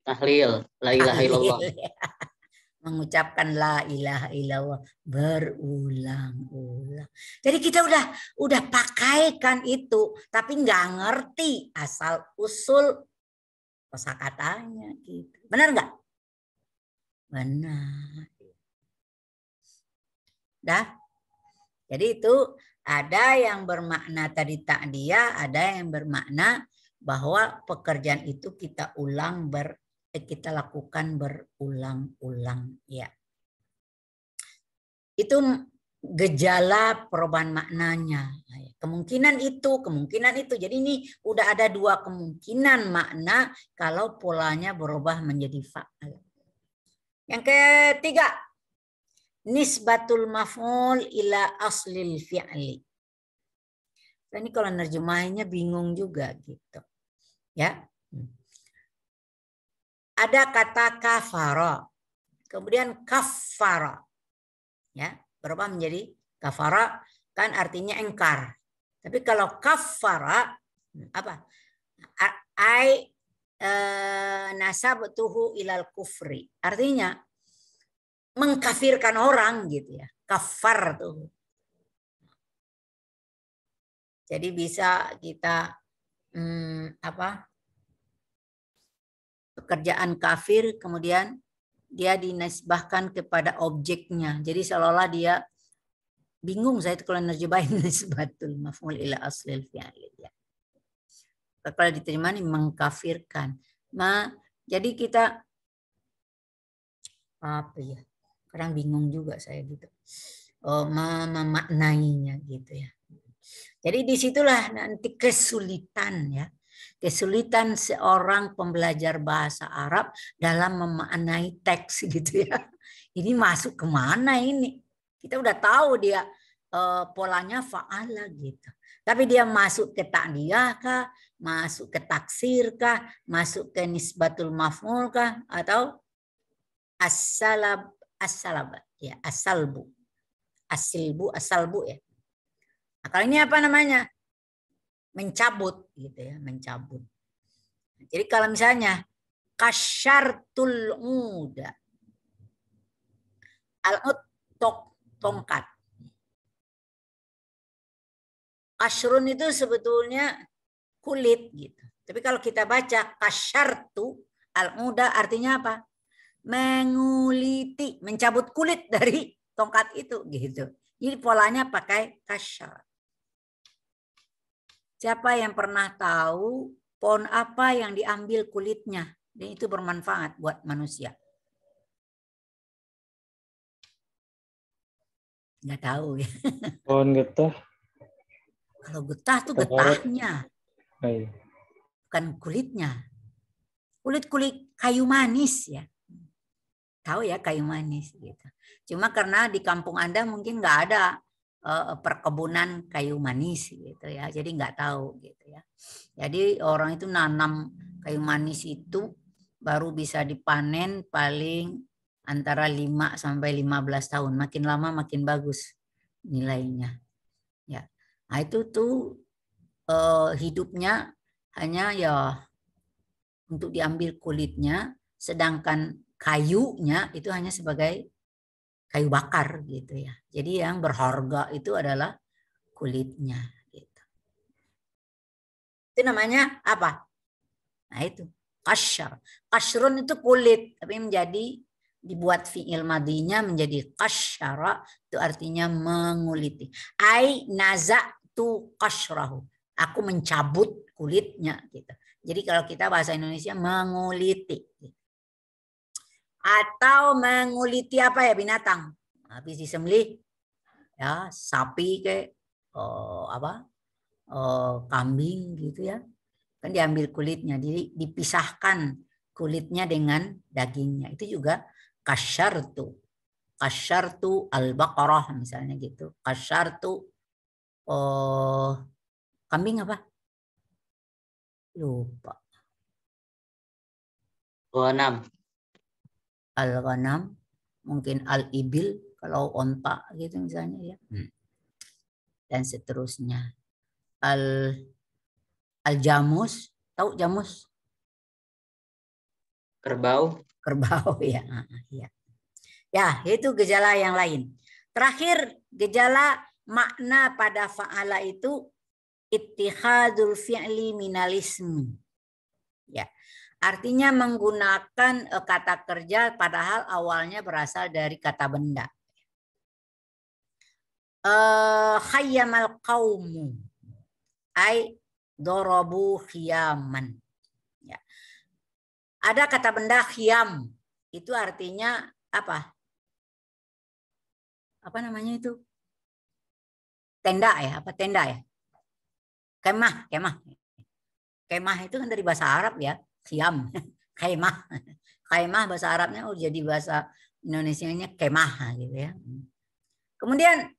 Tahlil, la ilaha illallah. Mengucapkan la ilaha illallah berulang-ulang. Jadi kita udah pakaikan itu, tapi nggak ngerti asal usul kosakatanya gitu. Benar nggak? Benar. Dah. Jadi itu ada yang bermakna tadi takdiyah, ada yang bermakna bahwa pekerjaan itu kita kita lakukan berulang-ulang ya. Itu gejala perubahan maknanya. Kemungkinan itu. Jadi ini udah ada dua kemungkinan makna kalau polanya berubah menjadi fa'al. Yang ketiga, nisbatul maf'ul ila aslil fi'li. Ini kalau nerjemahinnya bingung juga gitu. Ya. Ada kata kafara, kemudian kafara. Ya, berubah menjadi kafara kan artinya engkar. Tapi kalau kafara apa? Ai nasabtuhu ilal kufri. Artinya mengkafirkan orang gitu ya. Kafar tuh. Jadi bisa kita pekerjaan kafir kemudian dia dinisbahkan kepada objeknya. Jadi seolah-olah dia bingung saya itu kalau nerjemahin nisbatul maf'ul ila aslil fi'li ya. Kalau diterima ini mengkafirkan. Jadi kita apa ya? Kadang bingung juga saya gitu. Memaknainya gitu ya. Jadi disitulah nanti kesulitan ya. Kesulitan seorang pembelajar bahasa Arab dalam memaknai teks gitu ya. Ini masuk kemana ini? Kita udah tahu dia polanya fa'ala gitu. Tapi dia masuk ke ta'diyah kah? Masuk ke taksir kah? Masuk ke nisbatul maf'ul kah? Atau as-salab ya, as-salbu. As-salbu ya. Nah, kalau ini apa namanya? Mencabut gitu ya, mencabut. Jadi kalau misalnya kasyartul uda, al-ud tongkat. Kasrun itu sebetulnya kulit gitu. Tapi kalau kita baca kasyartu al-uda artinya apa? Menguliti, mencabut kulit dari tongkat itu gitu. Jadi polanya pakai kasyar. Siapa yang pernah tahu pohon apa yang diambil kulitnya dan itu bermanfaat buat manusia? Nggak tahu ya. Pohon getah. Kalau getah tuh getahnya, bukan kulitnya. Kulit kayu manis ya. tahu ya kayu manis gitu. Cuma karena di kampung Anda mungkin nggak ada perkebunan kayu manis gitu ya, jadi nggak tahu gitu ya. Jadi orang itu nanam kayu manis itu baru bisa dipanen paling antara 5 sampai 15 tahun. Makin lama makin bagus nilainya. Ya. Nah, itu tuh hidupnya hanya ya untuk diambil kulitnya, sedangkan kayunya itu hanya sebagai kayu bakar gitu ya. Jadi yang berharga itu adalah kulitnya gitu. Itu namanya apa? Nah itu qasyar. Qasyrun itu kulit, tapi menjadi dibuat fi'il madinya menjadi qasyara, itu artinya menguliti. Ai naza'tu qasyrahu. Aku mencabut kulitnya gitu. Jadi kalau kita bahasa Indonesia menguliti. Atau menguliti apa ya binatang. Habis disembelih ya sapi kayak kambing gitu ya. Kan diambil kulitnya, jadi dipisahkan kulitnya dengan dagingnya. Itu juga qasyartu. Qasyartu al-baqarah misalnya gitu. Qasyartu kambing apa? Lupa. Ghanam. Al-ghanam, mungkin al-ibil kalau onta gitu misalnya ya. Dan seterusnya. Al-jamus, tahu jamus? Kerbau. Kerbau ya. Ya. Ya, itu gejala yang lain. Terakhir, gejala makna pada fa'ala itu ittihadul fi'li minal ismi. Ya. Artinya menggunakan kata kerja padahal awalnya berasal dari kata benda. Khayyamal qaumu ai dorobu khiyaman. Ya. Ada kata benda khiyam. Itu artinya apa? Apa namanya itu? Tenda ya? Apa tenda ya? Kemah, kemah. Kemah itu kan dari bahasa Arab ya. Khiyam. Kemah. Kemah bahasa Arabnya jadi bahasa Indonesianya kemah gitu ya. Kemudian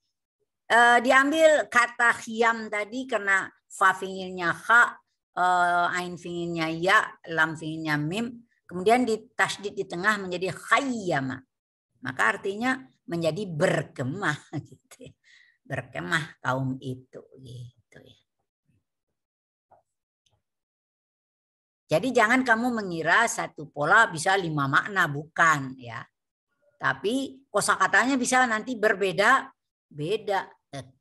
diambil kata khiyam tadi karena fa fi'ilnya kha, ain fi'ilnya ya, lam fi'ilnya mim, kemudian ditasydid di tengah menjadi khayyama. Maka artinya menjadi berkemah gitu ya. Berkemah kaum itu gitu ya. Jadi jangan kamu mengira satu pola bisa 5 makna, bukan ya. Tapi kosakatanya bisa nanti berbeda-beda.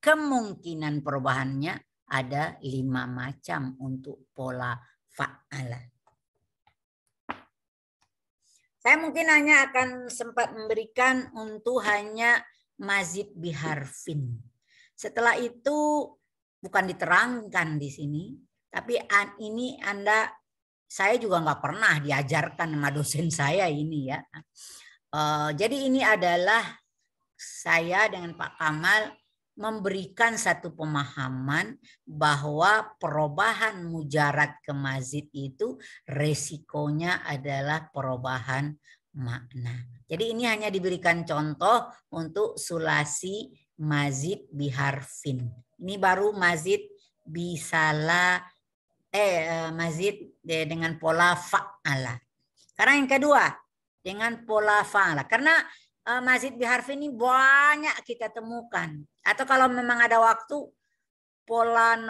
Kemungkinan perubahannya ada 5 macam untuk pola fa'ala. Saya mungkin hanya akan sempat memberikan untuk hanya mazid biharfin. Setelah itu bukan diterangkan di sini, tapi ini saya juga nggak pernah diajarkan sama dosen saya ini ya. Jadi ini adalah saya dengan Pak Kamal memberikan satu pemahaman bahwa perubahan mujarad ke mazid itu resikonya adalah perubahan makna. Jadi ini hanya diberikan contoh untuk sulasi mazid biharfin. Ini baru mazid bisalah mazid dengan pola fa'ala. Karena yang kedua dengan pola fa'ala. Karena mazid biharf ini banyak kita temukan. Atau kalau memang ada waktu pola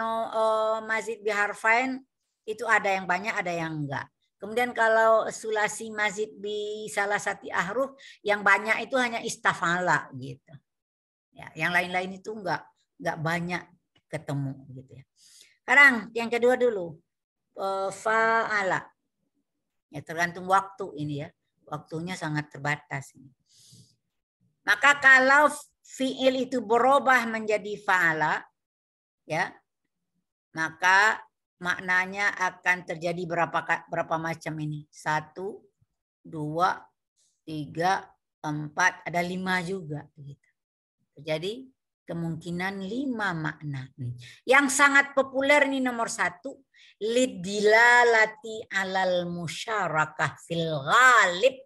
mazid biharfain itu ada yang banyak, ada yang enggak. Kemudian kalau sulasi mazid bi salah satu ahruf yang banyak itu hanya istafala gitu. Ya, yang lain-lain itu enggak banyak ketemu gitu ya. Sekarang yang kedua dulu, fa'ala. Ya tergantung waktu ini ya. Waktunya sangat terbatas ini. Maka kalau fi'il itu berubah menjadi fa'ala, ya, maka maknanya akan terjadi berapa macam ini? 1, 2, 3, 4, ada 5 juga. Jadi kemungkinan 5 makna. Yang sangat populer ini nomor 1, lidilalati alal musyarakah fil ghalib.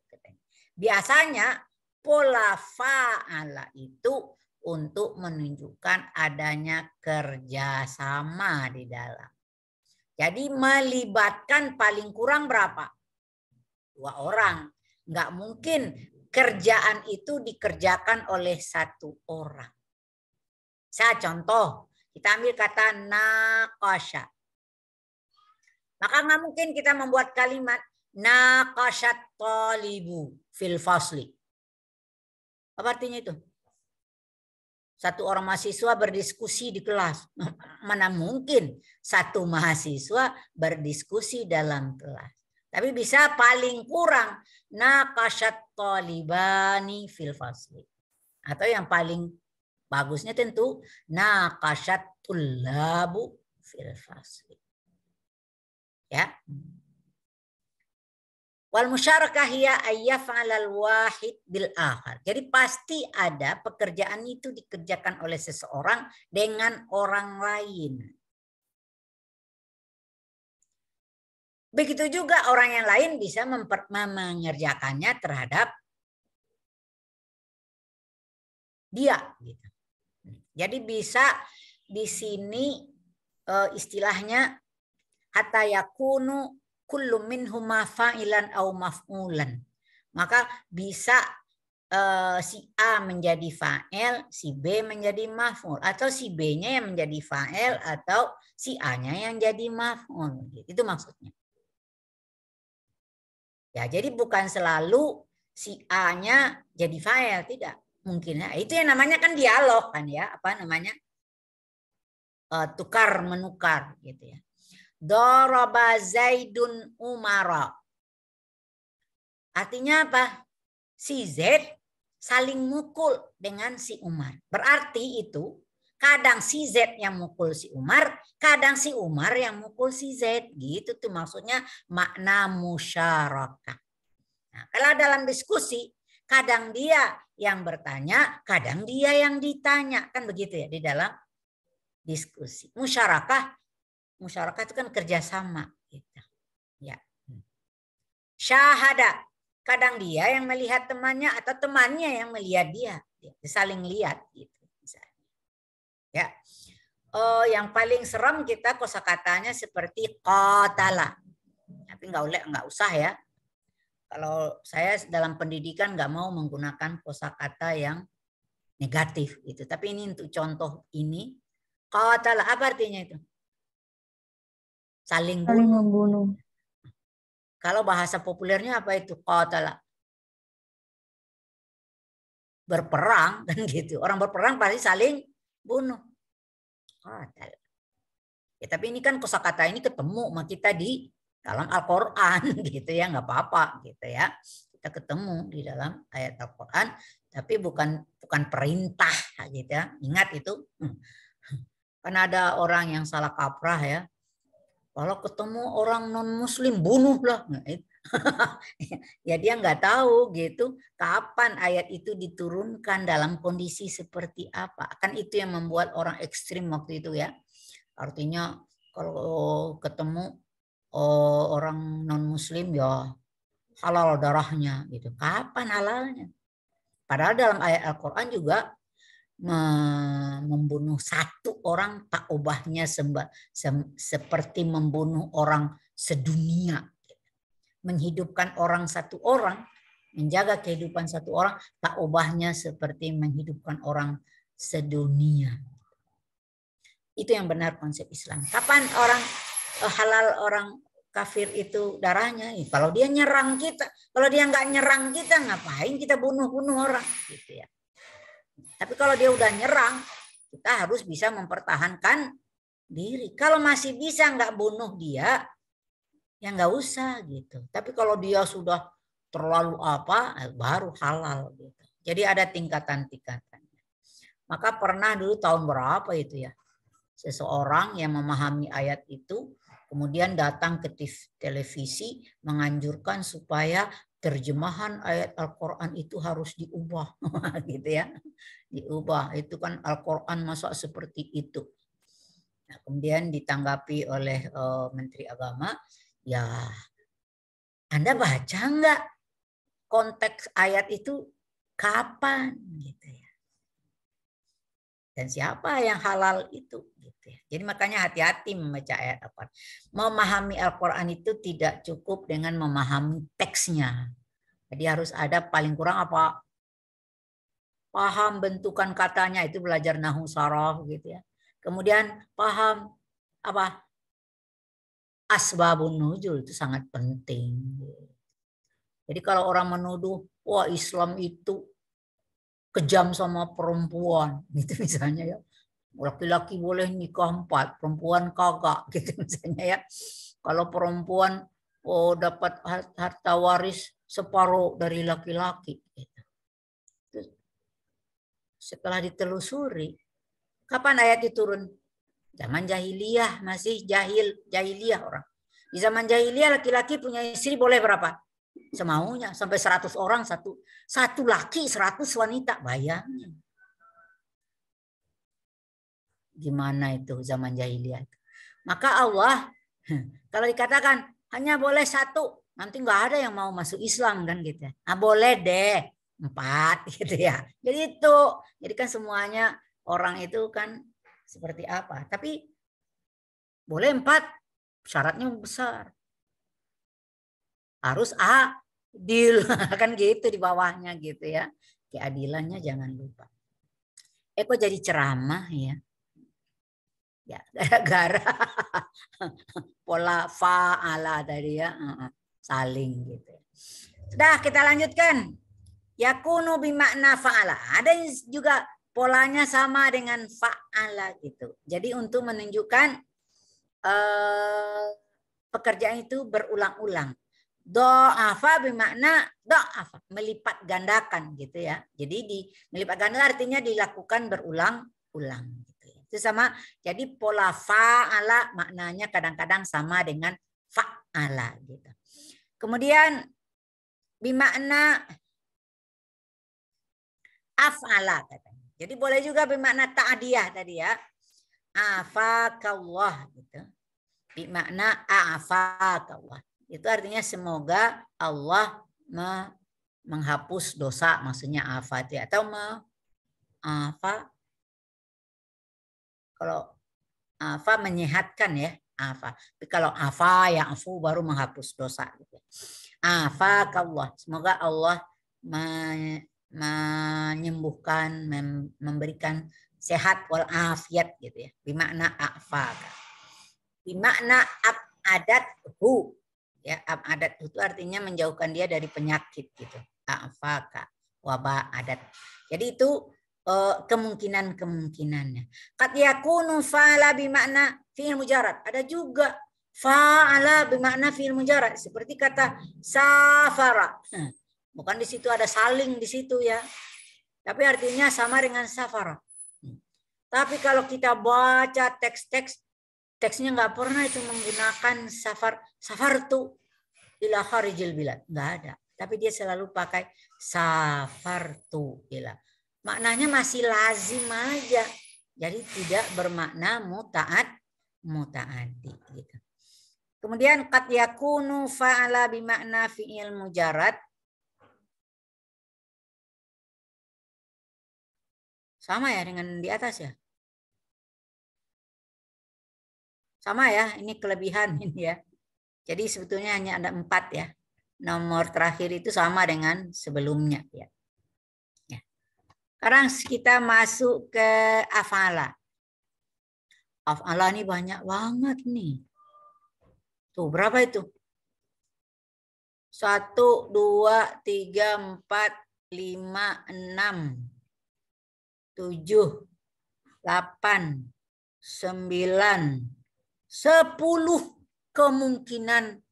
Biasanya pola fa'ala itu untuk menunjukkan adanya kerjasama di dalam. Jadi melibatkan paling kurang berapa? 2 orang. Nggak mungkin kerjaan itu dikerjakan oleh 1 orang. Saya contoh, kita ambil kata naqasha. Maka nggak mungkin kita membuat kalimat naqashat talibu fil fasli. Apa artinya itu? 1 orang mahasiswa berdiskusi di kelas. Mana mungkin 1 mahasiswa berdiskusi dalam kelas. Tapi bisa paling kurang naqashat talibani fil fasli. Atau yang paling bagusnya tentu naqashat tullabu fil fasli. Ya. Wal musyarakah hiya ayyaf'alal wahid bil akhar. Jadi pasti ada pekerjaan itu dikerjakan oleh seseorang dengan orang lain. Begitu juga orang yang lain bisa mengerjakannya terhadap dia. Gitu. Jadi bisa di sini istilahnya hatta yakunu kullu minhuma fa'ilan au maf'ulan. Maka bisa si A menjadi fa'il, si B menjadi maf'ul, atau si B-nya yang menjadi fa'il atau si A-nya yang jadi maf'ul. Itu maksudnya. Ya, jadi bukan selalu si A-nya jadi fa'il, tidak. Mungkin ya. Itu yang namanya kan dialog kan ya, apa namanya? Tukar menukar gitu ya. Daraba Zaidun Umara. Artinya apa? Si Z saling mukul dengan si Umar. Berarti itu kadang si Z yang mukul si Umar, kadang si Umar yang mukul si Z. Gitu tuh maksudnya makna musyarakah. Nah, kalau dalam diskusi, kadang dia yang bertanya, kadang dia yang ditanya. Kan begitu ya di dalam diskusi. Musyarakah itu kan kerjasama. Gitu. Ya. Syahada. Kadang dia yang melihat temannya atau temannya yang melihat dia. Saling lihat. Gitu. Ya. Yang paling serem kita kosakatanya seperti qatala. Tapi nggak usah ya. Kalau saya dalam pendidikan nggak mau menggunakan kosakata yang negatif. Gitu. Tapi ini untuk contoh ini. Qatala. Apa artinya itu? Saling membunuh. Kalau bahasa populernya apa itu? Qatala. Berperang kan gitu. Orang berperang pasti saling bunuh. Qatala. Ya, tapi ini kan kosakata ini ketemu sama kita di dalam Al-Qur'an gitu ya, nggak apa-apa gitu ya. Kita ketemu di dalam ayat Al-Qur'an, tapi bukan perintah gitu ya. Ingat itu. Kan ada orang yang salah kaprah ya. Kalau ketemu orang non-muslim, bunuhlah. Ya dia nggak tahu gitu kapan ayat itu diturunkan, dalam kondisi seperti apa. Kan itu yang membuat orang ekstrim waktu itu ya. Artinya kalau ketemu orang non-muslim ya halal darahnya gitu. Kapan halalnya? Padahal dalam ayat Al-Quran juga membunuh 1 orang tak ubahnya seperti membunuh orang sedunia. Menghidupkan orang 1 orang, menjaga kehidupan 1 orang tak ubahnya seperti menghidupkan orang sedunia. Itu yang benar konsep Islam. Kapan orang halal orang kafir itu darahnya? Kalau dia nyerang kita, kalau dia nggak nyerang kita, ngapain kita bunuh-bunuh orang? Gitu ya. Tapi kalau dia udah nyerang, kita harus bisa mempertahankan diri. Kalau masih bisa nggak bunuh dia, ya nggak usah gitu. Tapi kalau dia sudah terlalu apa, baru halal gitu. Jadi ada tingkatan-tingkatannya. Maka pernah dulu tahun berapa itu ya, seseorang yang memahami ayat itu kemudian datang ke televisi menganjurkan supaya terjemahan ayat Al-Quran itu harus diubah. Gitu ya. Diubah. Itu kan Al-Quran masa seperti itu. Nah, kemudian ditanggapi oleh Menteri Agama, ya Anda baca enggak konteks ayat itu kapan gitu ya. Dan siapa yang halal itu gitu ya. Jadi makanya hati-hati membaca ayat Al-Quran. Memahami Al-Quran itu tidak cukup dengan memahami teksnya. Jadi harus ada paling kurang apa? Paham bentukan katanya, itu belajar nahwu saraf gitu ya. Kemudian paham apa? Asbabun nuzul, itu sangat penting. Jadi kalau orang menuduh, wah Islam itu kejam sama perempuan, gitu misalnya ya. Laki-laki boleh nikah 4, perempuan kagak, gitu misalnya ya. Kalau perempuan dapat harta waris separuh dari laki-laki. Gitu. Setelah ditelusuri, kapan ayat itu turun? Zaman jahiliyah, masih jahiliyah orang. Di zaman jahiliyah laki-laki punya istri boleh berapa? Semaunya, sampai 100 orang satu laki 100 wanita, bayangin. Gimana itu zaman jahiliyah? Maka Allah kalau dikatakan hanya boleh 1, nanti nggak ada yang mau masuk Islam kan gitu. Ah boleh deh 4 gitu ya. Jadi itu, jadi kan semuanya orang itu kan seperti apa? Tapi boleh 4, syaratnya besar. Harus adil kan gitu di bawahnya gitu ya. Keadilannya jangan lupa. Kok jadi ceramah ya? Ya, gara-gara pola fa'ala tadi ya, saling gitu. Sudah, kita lanjutkan. Yakunu bimakna fa'ala. Ada juga polanya sama dengan fa'ala gitu. Jadi untuk menunjukkan pekerjaan itu berulang-ulang. Do'afa bimakna do'afa, melipat gandakan gitu ya. Jadi di melipat gandakan artinya dilakukan berulang-ulang. Itu sama, jadi pola fa'ala maknanya kadang-kadang sama dengan fa'ala gitu. Kemudian bimakna af'ala katanya. Jadi boleh juga bimakna ta'diyah tadi ya. Afakallah gitu. Bimakna afakallah. Itu artinya semoga Allah menghapus dosa, maksudnya afat ya, atau kalau afa menyehatkan ya, afa. Tapi kalau afa yang afu baru menghapus dosa gitu. Afa Allah, semoga Allah menyembuhkan, memberikan sehat wal afiat gitu ya. Bimakna afa. Bimakna abadathu. Ya, abadat itu artinya menjauhkan dia dari penyakit gitu. Afaka wabah adat. Jadi itu kemungkinan-kemungkinannya. Qad yakunu fa'ala bimakna fi'il mujarrad. Ada juga fa'ala bimakna fi'il mujarrad seperti kata safara. Bukan di situ ada saling di situ ya. Tapi artinya sama dengan safara. Tapi kalau kita baca teks-teks, teksnya nggak pernah itu menggunakan safartu ila kharijil bilad, nggak ada. Tapi dia selalu pakai safartu ila. Maknanya masih lazim aja. Jadi tidak bermakna muta'addi gitu. Kemudian qad yakunu fa'ala bimakna fi'il mujarrad. Sama ya dengan di atas ya? Sama ya, ini kelebihan ini ya. Jadi sebetulnya hanya ada 4 ya. Nomor terakhir itu sama dengan sebelumnya ya. Sekarang kita masuk ke af'ala. Af'ala ini banyak banget nih. Tuh berapa itu? 1, 2, 3, 4, 5, 6, 7, 8, 9, 10 kemungkinan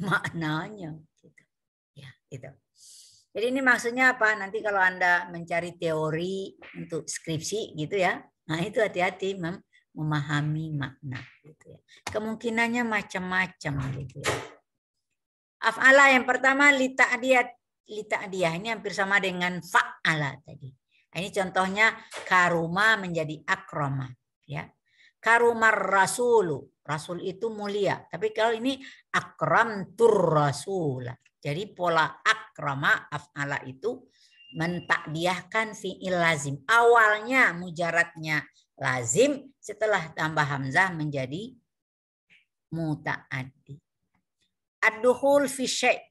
maknanya. Ya, gitu. Jadi ini maksudnya apa? Nanti kalau Anda mencari teori untuk skripsi gitu ya, nah itu hati-hati memahami makna. Gitu ya. Kemungkinannya macam-macam gitu ya. Af'ala yang pertama lita'diyah ini hampir sama dengan fa'ala tadi. Ini contohnya karuma menjadi akroma. Ya. Karumar rasulu. Rasul itu mulia. Tapi kalau ini akram tur rasulah. Jadi pola akrama af'ala itu mentakdiahkan fi'il lazim. Awalnya mujaradnya lazim, setelah tambah hamzah menjadi muta'addi. Ad-dukhul fi syai',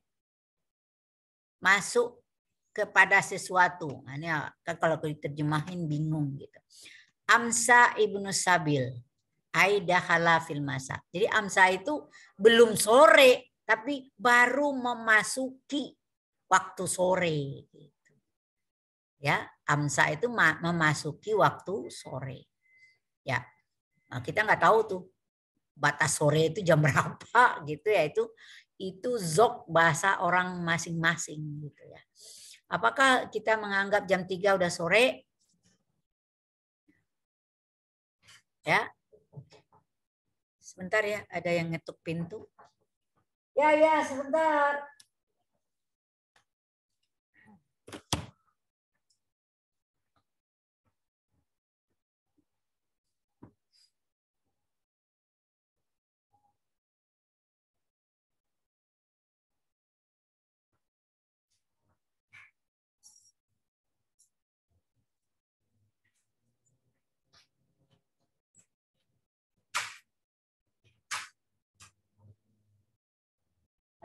masuk kepada sesuatu. Nah, ini kan kalau diterjemahin bingung gitu. Amsa ibnu Sabil, dakhala fil masa. Jadi amsa itu belum sore, tapi baru memasuki waktu sore. Gitu. Ya, amsa itu memasuki waktu sore. Ya, nah, kita nggak tahu tuh batas sore itu jam berapa gitu ya, itu zok bahasa orang masing-masing gitu ya. Apakah kita menganggap jam 3 udah sore? Ya. Sebentar ya, ada yang ngetuk pintu. Ya, sebentar.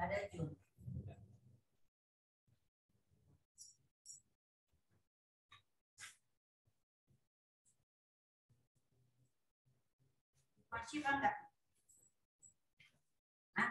Ada Jun. Masih enggak? Hah?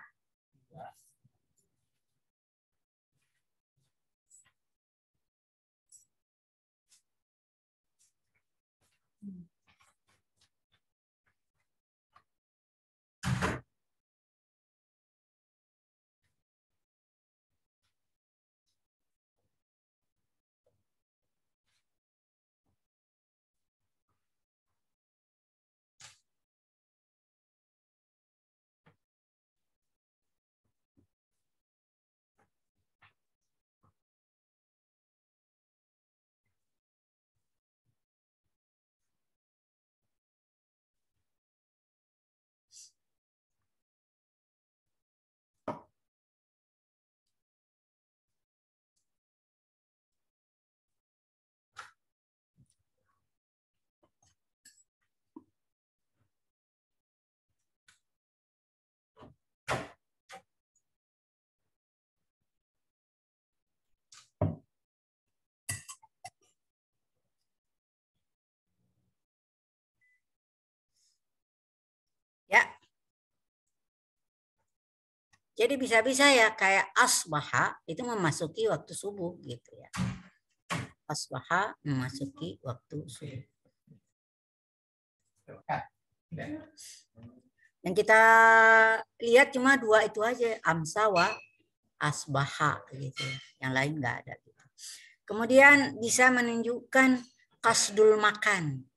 Ya. Jadi bisa-bisa ya kayak asbaha itu memasuki waktu subuh gitu ya. Asbaha memasuki waktu subuh. Yang kita lihat cuma dua itu aja, amsa wa asbaha gitu ya. Yang lain nggak ada gitu. Kemudian bisa menunjukkan kasdul makan,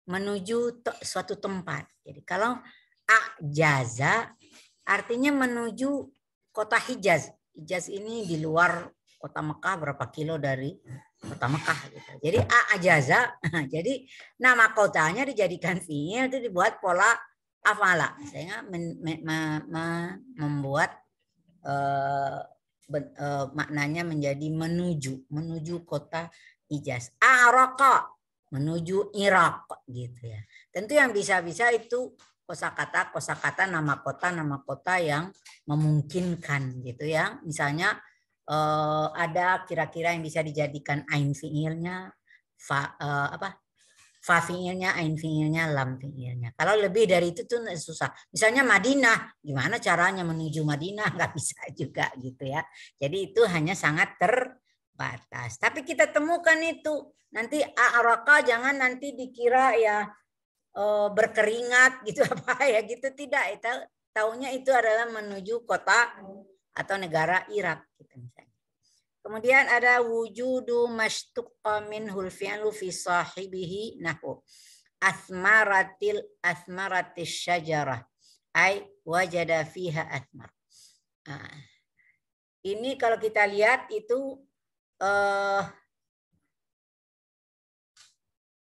menuju suatu tempat. Jadi kalau ajaza artinya menuju kota Hijaz. Hijaz ini di luar kota Mekah, berapa kilo dari kota Mekah gitu. Jadi ajaza, jadi nama kotanya dijadikan fi'il itu dibuat pola afala, sehingga membuat maknanya menjadi menuju kota Hijaz. Araqa, menuju Irak gitu ya. Tentu yang bisa-bisa itu kosakata nama kota yang memungkinkan gitu ya. Misalnya ada kira-kira yang bisa dijadikan ain fiilnya, fa fiilnya, ain fiilnya, lam fiilnya. Kalau lebih dari itu tuh susah. Misalnya Madinah, gimana caranya menuju Madinah? Nggak bisa juga gitu ya. Jadi itu hanya sangat terbatas. Tapi kita temukan itu. Nanti a'raka jangan nanti dikira ya berkeringat gitu apa ya gitu, tidak. Itu taunya itu adalah menuju kota atau negara Irak gitu misalnya. Kemudian ada wujudu mastuqqa minhul fi'lu fi sahibihi nahu asmaratis syajarah ay wajada fiha asmar. Nah, ini kalau kita lihat itu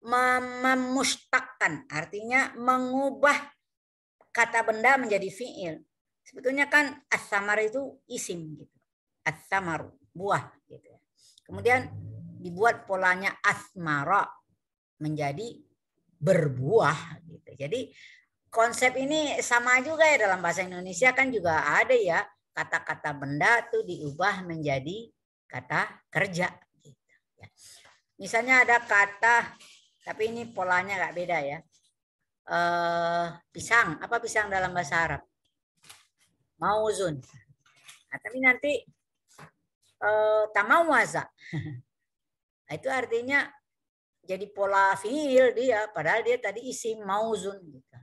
memustakkan, artinya mengubah kata benda menjadi fi'il. Sebetulnya kan as-samar itu isim gitu. As-samaru, buah gitu ya. Kemudian dibuat polanya asmara, menjadi berbuah gitu. Jadi konsep ini sama juga ya dalam bahasa Indonesia kan juga ada ya, kata-kata benda tuh diubah menjadi kata kerja gitu ya. Misalnya ada kata, tapi ini polanya nggak beda ya. Pisang, apa pisang dalam bahasa Arab? Mauzun. Nah, tapi nanti tamawaza. Nah, itu artinya jadi pola fiil dia, padahal dia tadi isim mauzun gitu.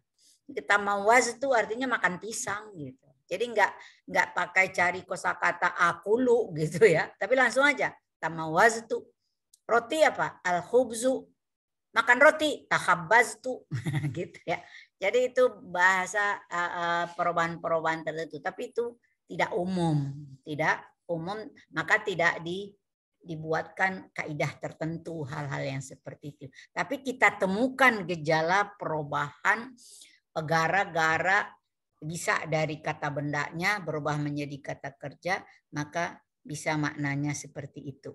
Kita mawaz itu artinya makan pisang gitu. Jadi nggak pakai cari kosakata akulu gitu ya, tapi langsung aja tamawaz itu. Roti apa? Al khubzu, makan roti. Tahabbaz tuh gitu ya. Jadi itu bahasa perubahan-perubahan tertentu, tapi itu tidak umum, maka tidak dibuatkan kaidah tertentu hal-hal yang seperti itu. Tapi kita temukan gejala perubahan gara-gara bisa dari kata bendanya berubah menjadi kata kerja, maka bisa maknanya seperti itu.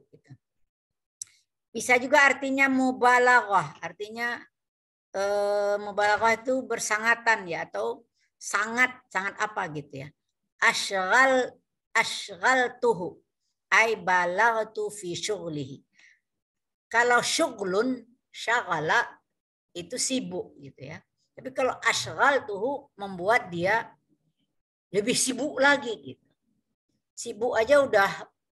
Bisa juga artinya mubalaghah, artinya mubalaghah itu bersangatan ya, atau sangat apa gitu ya. Ashghaltuhu ay balaghtu fi syughlihi. Kalau syughlun, syaghala itu sibuk gitu ya. Tapi kalau ashghaltuhu membuat dia lebih sibuk lagi gitu. Sibuk aja udah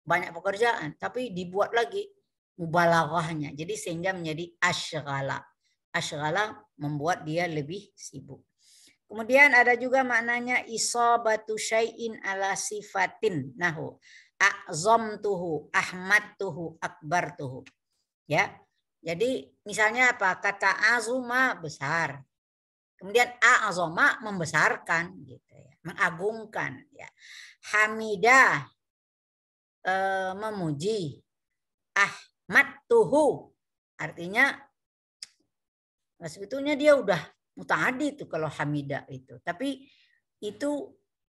banyak pekerjaan, tapi dibuat lagi mubalaghahnya. Jadi sehingga menjadi ashghala. Ashghala membuat dia lebih sibuk. Kemudian ada juga maknanya isabatu syai'in ala sifatin nahu a'zamtuhu, ahmadtuhu, akbartuhu. Ya. Jadi misalnya apa? Kata azuma besar. Kemudian a'zama membesarkan gitu ya, mengagungkan ya. Hamidah memuji. Ahmadtuhu artinya sebetulnya dia udah mutaaddi itu kalau hamidah itu. Tapi itu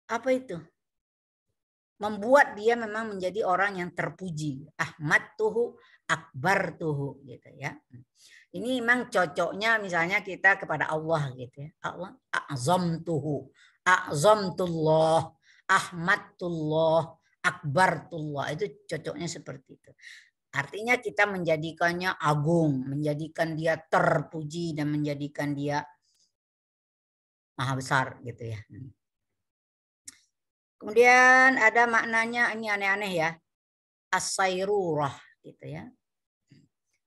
apa itu? Membuat dia memang menjadi orang yang terpuji. Ahmadtuhu, akbartuhu gitu ya. Ini memang cocoknya misalnya kita kepada Allah gitu ya. Allah a'zamtuhu, a'zamtullah, ahmadtullah, akbartullah. Itu cocoknya seperti itu. Artinya kita menjadikannya agung, menjadikan dia terpuji dan menjadikan dia maha besar gitu ya. Kemudian ada maknanya, ini aneh-aneh ya. As-sayrurah gitu ya.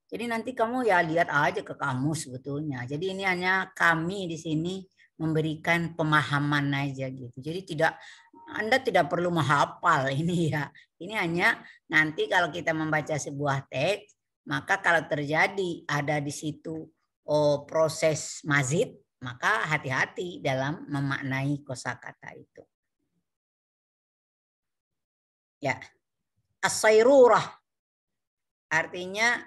Jadi nanti kamu ya lihat aja ke kamus sebetulnya. Jadi ini hanya kami di sini memberikan pemahaman aja gitu. Jadi Anda tidak perlu menghafal ini ya. Ini hanya nanti kalau kita membaca sebuah teks, maka kalau terjadi ada di situ proses mazid, maka hati-hati dalam memaknai kosakata itu. Ya, as-sayrurah artinya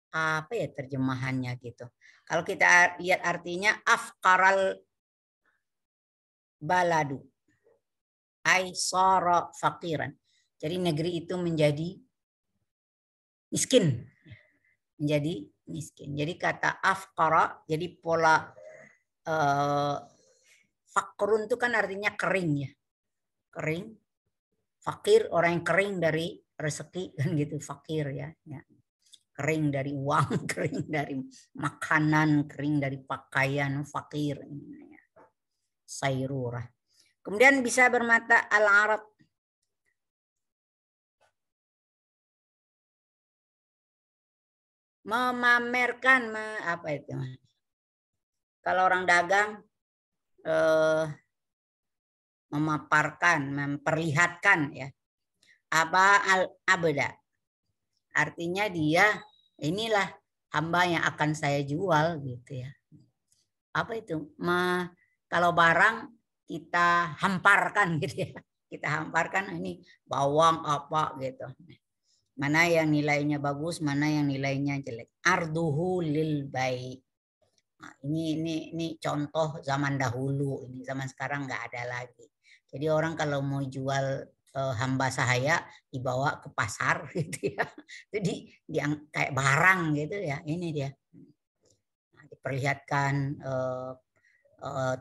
apa ya terjemahannya gitu. Kalau kita lihat artinya afqaral baladu ay sara faqiran. Jadi negeri itu menjadi miskin. Menjadi miskin. Jadi kata afqara jadi pola fakrun itu kan artinya kering ya. Kering. Fakir orang yang kering dari rezeki kan gitu, fakir ya. Kering dari uang, kering dari makanan, kering dari pakaian, fakir. Sayrurah. Kemudian bisa bermata al-arab. Memamerkan, apa itu? Kalau orang dagang, memaparkan, memperlihatkan ya. Aba al-abda. Artinya dia inilah hamba yang akan saya jual gitu ya. Apa itu? Kalau barang kita hamparkan gitu ya. Kita hamparkan ini bawang apa gitu. Mana yang nilainya bagus, mana yang nilainya jelek. Arduhu lil bai. Nah, ini contoh zaman dahulu. Ini zaman sekarang nggak ada lagi. Jadi orang kalau mau jual hamba sahaya dibawa ke pasar gitu ya. Jadi kayak barang gitu ya. Ini dia. Nah, diperlihatkan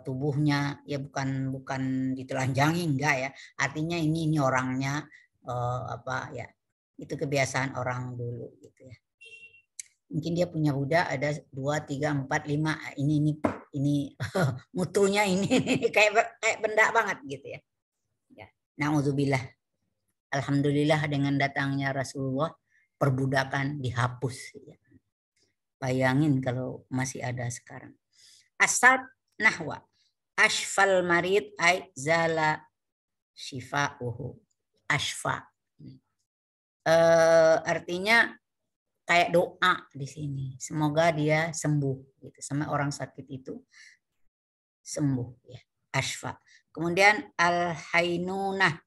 tubuhnya ya bukan ditelanjangi enggak ya. Artinya ini orangnya apa ya. Itu kebiasaan orang dulu gitu ya. Mungkin dia punya budak ada 2, 3, 4, 5. Ini mutunya ini kayak benda banget gitu ya. Na'udzubillah. Alhamdulillah dengan datangnya Rasulullah perbudakan dihapus. Bayangin kalau masih ada sekarang. Asal nahwa asfal marid ay zala shifa'uhu. Asfa. Artinya kayak doa di sini. Semoga dia sembuh gitu. Sama orang sakit itu sembuh ya. Asfa. Kemudian al-hainunah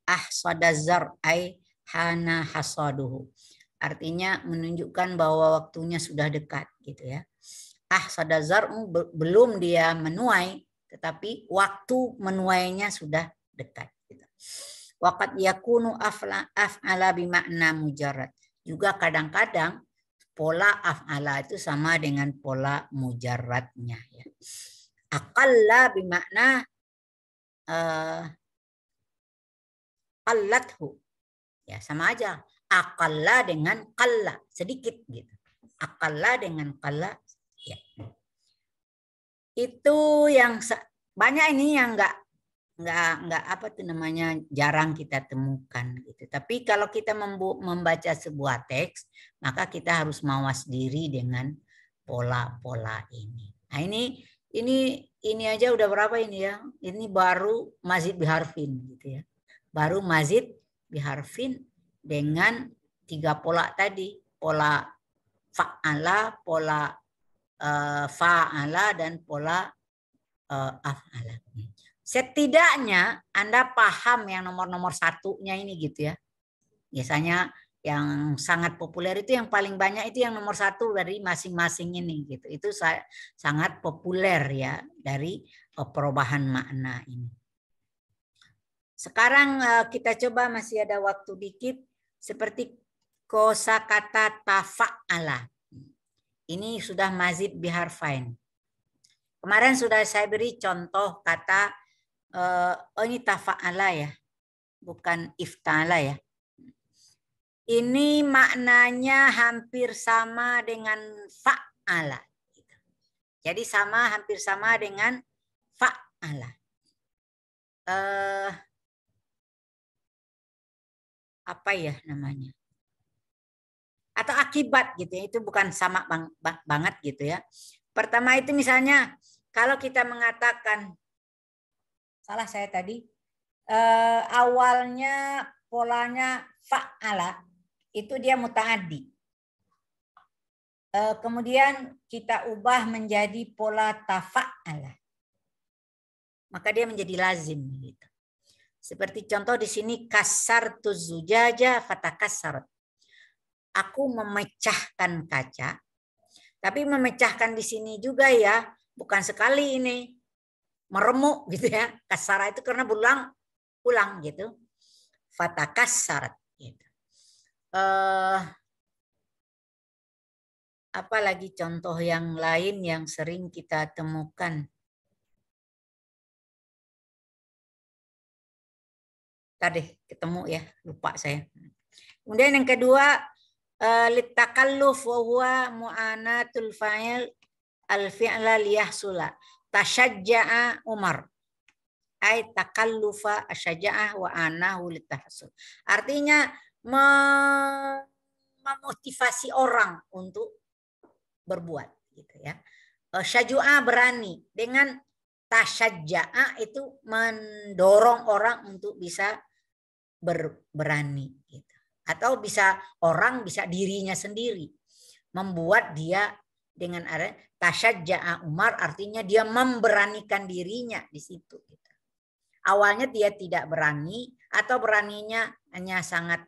ahsadazar ay hana hasaduhu. Artinya menunjukkan bahwa waktunya sudah dekat gitu ya. Ahsadazar belum dia menuai tetapi waktu menuainya sudah dekat gitu. Waqad yakunu af'ala bimakna mujarrad. Juga kadang-kadang pola af'ala itu sama dengan pola mujarradnya ya. Aqalla bimakna qallathu. Ya, sama aja. Aqalla dengan qalla, sedikit gitu. Aqalla dengan qalla ya. Itu yang banyak ini yang enggak apa tuh namanya jarang kita temukan gitu. Tapi kalau kita membaca sebuah teks, maka kita harus mawas diri dengan pola-pola ini. Nah, ini aja udah berapa ini ya? Ini baru mazid biharfin gitu ya. Baru mazid biharfin dengan 3 pola tadi, pola fa'ala, pola fa'ala dan pola af'ala. Setidaknya Anda paham yang nomor-nomor satunya ini gitu ya. Biasanya yang sangat populer itu yang paling banyak itu yang nomor 1 dari masing-masing ini gitu. Itu sangat populer ya dari perubahan makna ini. Sekarang kita coba masih ada waktu dikit seperti kosakata tafa'ala. Ini sudah mazid biharfain. Kemarin sudah saya beri contoh kata ini tafa'ala ya, bukan ifta'ala ya. Ini maknanya hampir sama dengan fa'ala. Jadi hampir sama dengan fa'ala. Apa ya namanya? Atau akibat gitu ya, itu bukan sama banget gitu ya. Pertama itu misalnya kalau kita mengatakan, salah saya tadi, awalnya polanya fa'ala, itu dia muta'addi. Kemudian kita ubah menjadi pola tafa'ala. Maka dia menjadi lazim gitu. Seperti contoh di sini kasartu zujaja fatakassarat. Aku memecahkan kaca. Tapi memecahkan di sini juga ya, bukan sekali ini meremuk gitu ya. Kasara itu karena berulang gitu. Fatakassarat gitu. Apalagi contoh yang lain yang sering kita temukan. Tadi ketemu ya, lupa saya. Kemudian yang kedua, litakalluf wa huwa mu'anatul fa'il al-fi'la liyahsula. Tashajja'a Umar. Ay takallufa asyaja'ah wa anahu litahsul. Artinya memotivasi orang untuk berbuat gitu ya. Syaja'ah berani, dengan tasyajja'a itu mendorong orang untuk bisa berani gitu. Atau orang bisa dirinya sendiri membuat dia dengan ada tasyajja'a Umar, artinya dia memberanikan dirinya di situ gitu. Awalnya dia tidak berani atau beraninya hanya sangat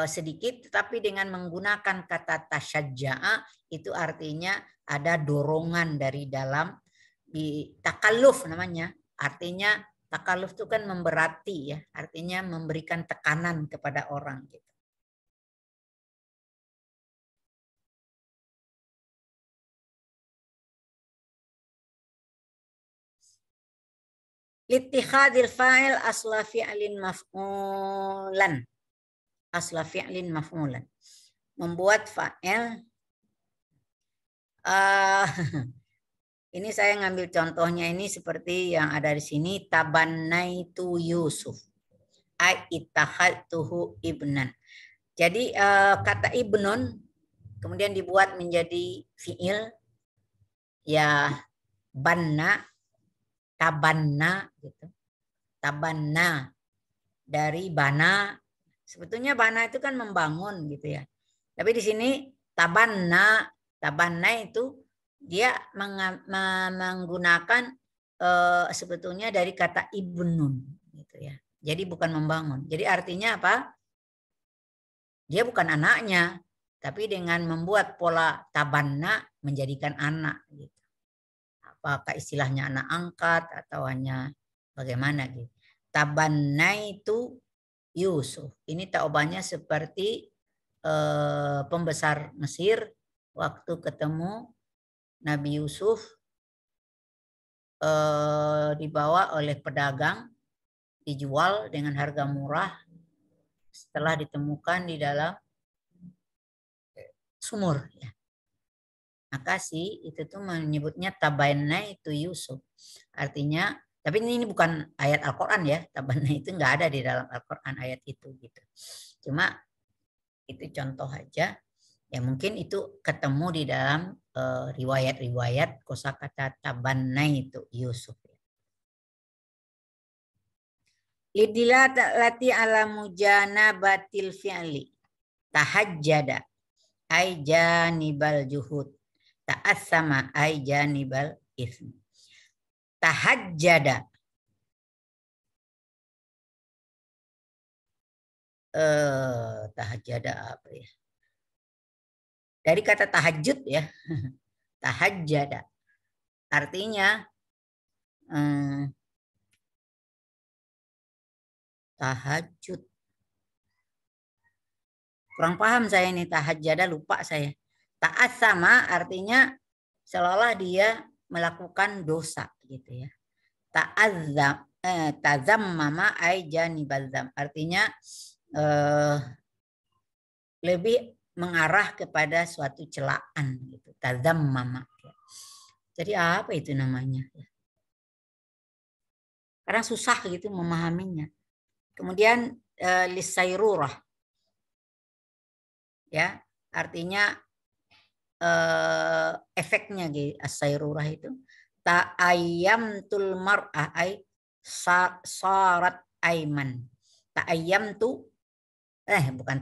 sedikit, tetapi dengan menggunakan kata tasyajja'a itu artinya ada dorongan dari dalam, di takalluf namanya, artinya Takalluf itu kan memberati ya, artinya memberikan tekanan kepada orang gitu. Littihadil fa'il asla fi'lin maf'ulan. Asla fi'lin maf'ulan. Membuat fa'il ini saya ngambil contohnya ini seperti yang ada di sini, tabannaitu Yusuf. Ai ittakhadtuhu ibnan. Jadi kata ibnun kemudian dibuat menjadi fi'il ya, banna, tabanna gitu. Tabanna dari bana. Sebetulnya bana itu kan membangun gitu ya. Tapi di sini tabanna itu dia menggunakan sebetulnya dari kata ibnun gitu ya. Jadi bukan membangun. Jadi artinya apa? Dia bukan anaknya, tapi dengan membuat pola tabanna menjadikan anak gitu. Apakah istilahnya anak angkat atau hanya bagaimana gitu. Tabanna itu Yusuf. Ini taubahnya seperti pembesar Mesir waktu ketemu Nabi Yusuf dibawa oleh pedagang, dijual dengan harga murah setelah ditemukan di dalam sumur ya. Maka itu tuh menyebutnya tabanna itu Yusuf. Artinya, tapi ini bukan ayat Al-Qur'an ya. Tabanna itu nggak ada di dalam Al-Qur'an ayat itu gitu. Cuma itu contoh aja. Ya mungkin itu ketemu di dalam riwayat-riwayat kosakata tabanna itu Yusuf. Lidilati ala mujanabatil fi'li. Tahajjada ay janibal juhud. Ta'assama ay janibal ism. Tahajjada. Tahajjada apa ya? Dari kata tahajud ya. Tahajjada. Artinya tahajud. Kurang paham saya ini tahajjada, lupa saya. Ta'assama artinya seolah dia melakukan dosa gitu ya. Tazammama ay janibal dzam. Artinya lebih mengarah kepada suatu celaan gitu. Tazammama. Jadi apa itu namanya? Karena susah gitu memahaminya. Kemudian lisairurah. Ya, artinya efeknya gitu, asairurah itu ta'ayyamtul mar'ah ay sarat aiman. Bukan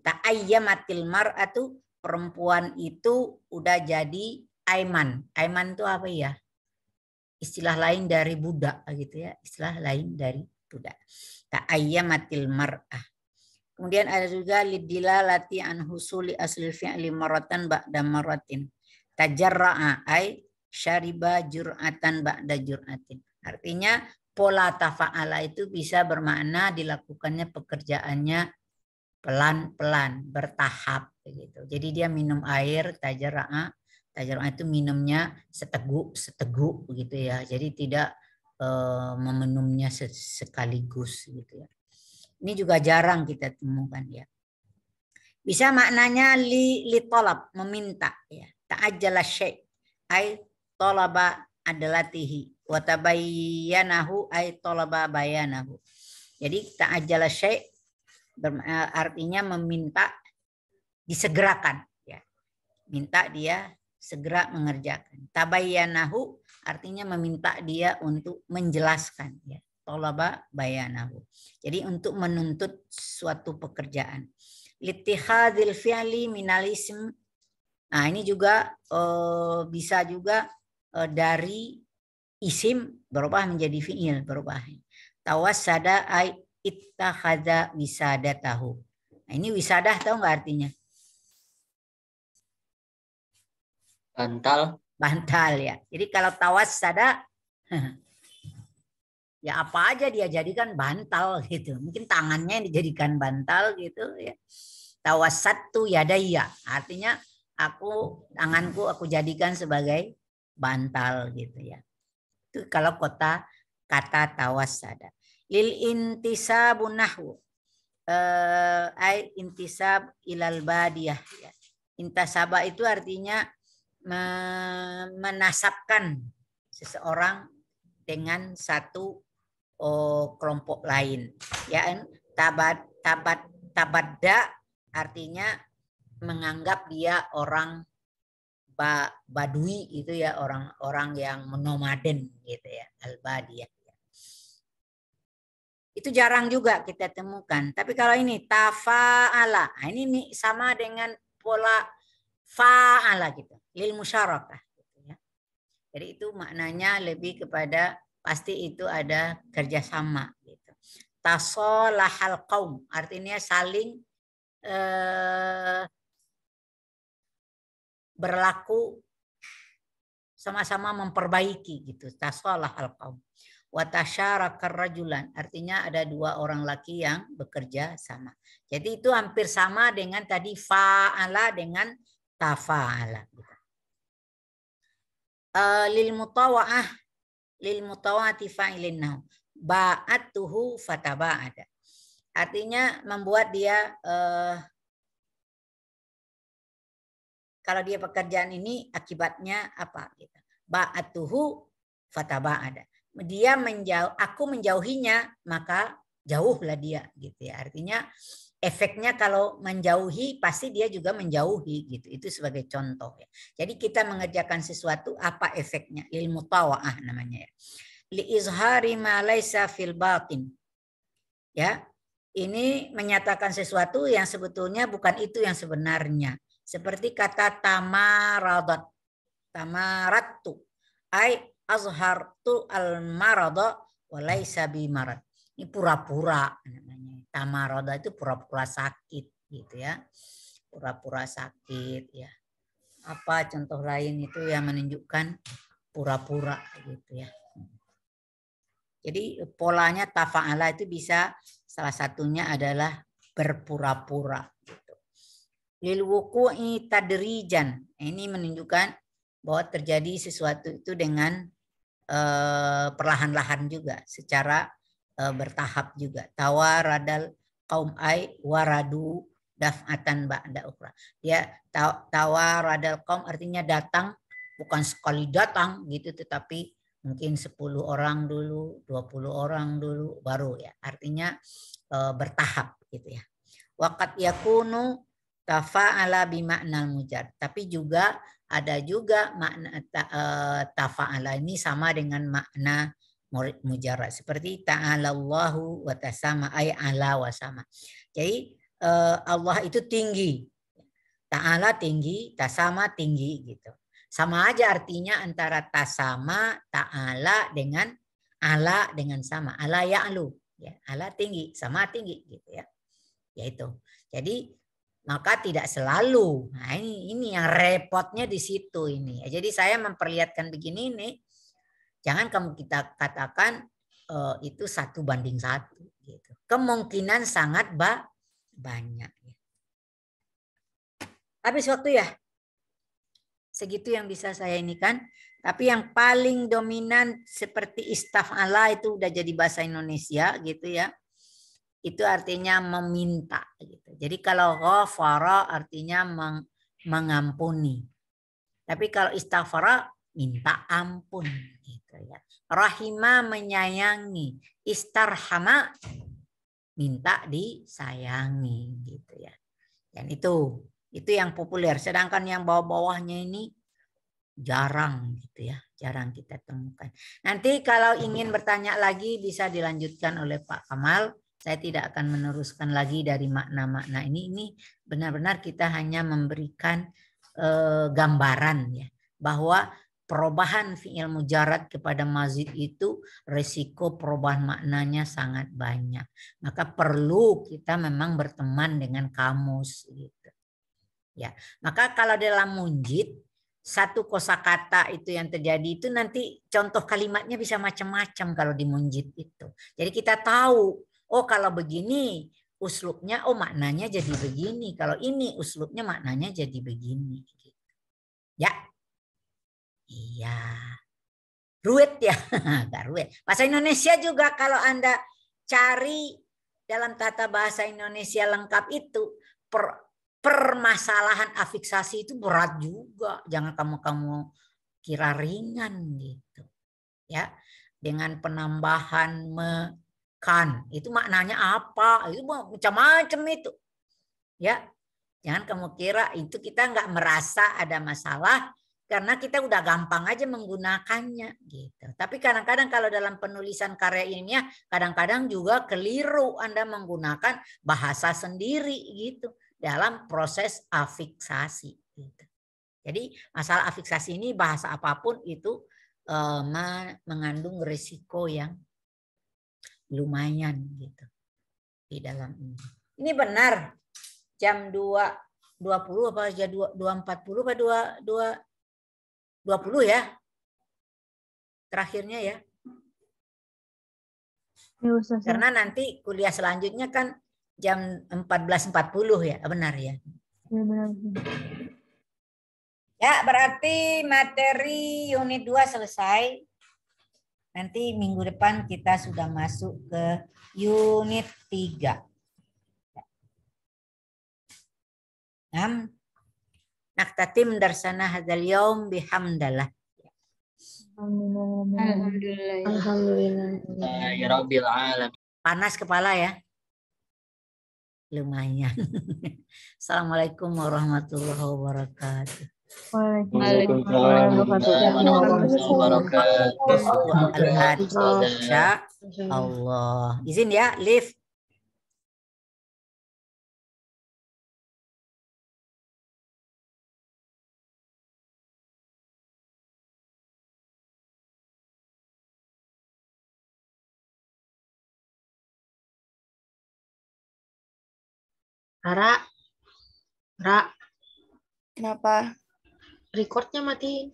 ta'ayyamatil mar'atu, perempuan itu udah jadi aiman. Aiman itu apa ya? Istilah lain dari budak gitu ya, istilah lain dari budak. Ta'ayyamatil mar'ah. Kemudian ada juga lidilalati an husuli asli fi'li maratan ba'da maratin. Tajarra'a ay syariba jur'atan ba'da jur'atin. Artinya pola tafa'ala itu bisa bermakna dilakukannya pekerjaannya pelan-pelan, bertahap begitu. Jadi dia minum air tajarra'a. Tajarra'a itu minumnya seteguk begitu ya. Jadi tidak meminumnya sekaligus gitu ya. Ini juga jarang kita temukan ya. Bisa maknanya li tolab, meminta ya. Ta'ajjala syai' ay talaba adlatihi wa tabayyanahu ay talaba bayanahu. Jadi ta'ajjala syai' artinya meminta disegerakan ya. Minta dia segera mengerjakan. Tabayyanahu artinya meminta dia untuk menjelaskan ya. Tolaba bayanahu. Jadi untuk menuntut suatu pekerjaan. Littihadil fi'li minal ism. Nah ini juga bisa juga dari isim berubah menjadi fi'il berubah. Tawassada ay ittakhadha wisadatahu. Nah ini wisadah tahu nggak artinya? Bantal. Bantal ya. Jadi kalau tawassada Ya apa aja dia jadikan bantal gitu. Mungkin tangannya yang dijadikan bantal gitu ya. Tawassattu yadayya. Artinya tanganku aku jadikan sebagai bantal gitu ya. Itu kalau kata tawassada. Lil intisabu nahwu. Ai intisab ilal badiyah ya. Intasaba itu artinya menasabkan seseorang dengan satu kelompok lain. Ya, tabadda artinya menganggap dia orang Badui itu ya, orang-orang yang menomaden gitu ya, al-badiyah. Itu jarang juga kita temukan. Tapi kalau ini tafa'ala, ini sama dengan pola fa'ala gitu, lil musyarakah gitu ya. Jadi itu maknanya lebih kepada pasti itu ada kerjasama gitu. Tasolahal qaum artinya saling berlaku sama-sama memperbaiki gitu. Tasolahal qaum. Wa tasyarakar rajulan artinya ada dua orang laki yang bekerja sama. Jadi itu hampir sama dengan tadi fa'ala dengan tafa'ala gitu. Lil mutawa'ati fa'ilin nahu ba'atuhu fataba'ada. Artinya membuat dia kalau dia pekerjaan ini akibatnya apa gitu. Ba'atuhu fataba'ada. Dia aku menjauhinya maka jauhlah dia gitu ya. Artinya efeknya kalau menjauhi pasti dia juga menjauhi gitu. Itu sebagai contoh ya. Jadi kita mengerjakan sesuatu apa efeknya? Ilmu tawa'ah namanya ya. Li izhari ma laisa fil batin. Ya. Ini menyatakan sesuatu yang sebetulnya bukan itu yang sebenarnya. Seperti kata tamaradat. Tamarattu. Ai azhartu al-marada wa laisa bi marad. Ini pura-pura namanya. Tamarada itu pura-pura sakit gitu ya. Pura-pura sakit ya. Apa contoh lain itu yang menunjukkan pura-pura gitu ya. Jadi polanya tafa'ala itu bisa salah satunya adalah berpura-pura gitu. Lil wuqu'i tadrijan. Ini menunjukkan bahwa terjadi sesuatu itu dengan perlahan-lahan juga, secara bertahap juga. Tawaradal qaum ai waradu daf'atan ba'da ukhra. Ya, tawaradal qaum artinya datang, bukan sekali datang gitu, tetapi mungkin 10 orang dulu, 20 orang dulu baru ya. Artinya bertahap gitu ya. Waqat yakunu tafa'ala bima'nal mujarrad. Tapi juga ada juga makna tafa'ala ini sama dengan makna mujarrad. Seperti ta'alallahu wa tasama ay ala wa sama. Jadi Allah itu tinggi. Ta'ala tinggi, tasama tinggi gitu. Sama aja artinya antara tasama, ta'ala dengan ala dengan sama. Ala ya'lu. Ya, ala tinggi, sama tinggi gitu ya. Yaitu. Jadi maka tidak selalu. Nah, ini yang repotnya di situ ini. Jadi saya memperlihatkan begini nih. Jangan kamu kita katakan itu 1 banding 1 gitu. Kemungkinan sangat banyak. Habis waktu ya. Segitu yang bisa saya ini kan. Tapi yang paling dominan seperti istaf'ala itu udah jadi bahasa Indonesia gitu ya. Itu artinya meminta gitu. Jadi kalau ghafara artinya mengampuni. Tapi kalau istaghfara minta ampun gitu ya. Rahima menyayangi, istarhama minta disayangi gitu ya. Dan itu yang populer. Sedangkan yang bawah-bawahnya ini jarang gitu ya, jarang kita temukan. Nanti kalau ingin bertanya lagi bisa dilanjutkan oleh Pak Kamal. Saya tidak akan meneruskan lagi dari makna-makna ini. Ini benar-benar kita hanya memberikan gambaran ya, bahwa perubahan fi'il mujarrad kepada mazid itu resiko perubahan maknanya sangat banyak. Maka perlu kita memang berteman dengan kamus gitu. Ya, maka kalau dalam munjid satu kosakata itu yang terjadi itu nanti contoh kalimatnya bisa macam-macam kalau di munjid itu. Jadi kita tahu, oh kalau begini uslubnya, oh maknanya jadi begini. Kalau ini uslubnya maknanya jadi begini. Ya, iya. Ruwet ya, nggak ruwet. Bahasa Indonesia juga kalau Anda cari dalam tata bahasa Indonesia lengkap itu permasalahan afiksasi itu berat juga. Jangan kamu kira ringan gitu. Ya, dengan penambahan mekan itu maknanya apa? Itu macam-macam itu. Ya, jangan kamu kira itu kita nggak merasa ada masalah. Karena kita udah gampang aja menggunakannya gitu. Tapi kadang-kadang kalau dalam penulisan karya ilmiah, kadang-kadang juga keliru Anda menggunakan bahasa sendiri gitu dalam proses afiksasi. Gitu. Jadi masalah afiksasi ini bahasa apapun itu mengandung risiko yang lumayan gitu di dalam ini. Ini benar jam 2.20 apa jam 2.40 apa 20 ya. Terakhirnya ya. Ya, Ustaz. Karena nanti kuliah selanjutnya kan jam 14.40 ya. Benar ya. Ya, benar. Ya, berarti materi unit 2 selesai. Nanti minggu depan kita sudah masuk ke unit 3. Naktatim darsana hadzal yaum bihamdallah. Alhamdulillah. Alhamdulillah. Ya Rabbil alamin. Panas kepala ya? Lumayan. Assalamualaikum warahmatullahi wabarakatuh. Waalaikumsalam warahmatullahi wabarakatuh. Insya Allah. Izin ya, lift. Ra, Kenapa? recordnya matiin.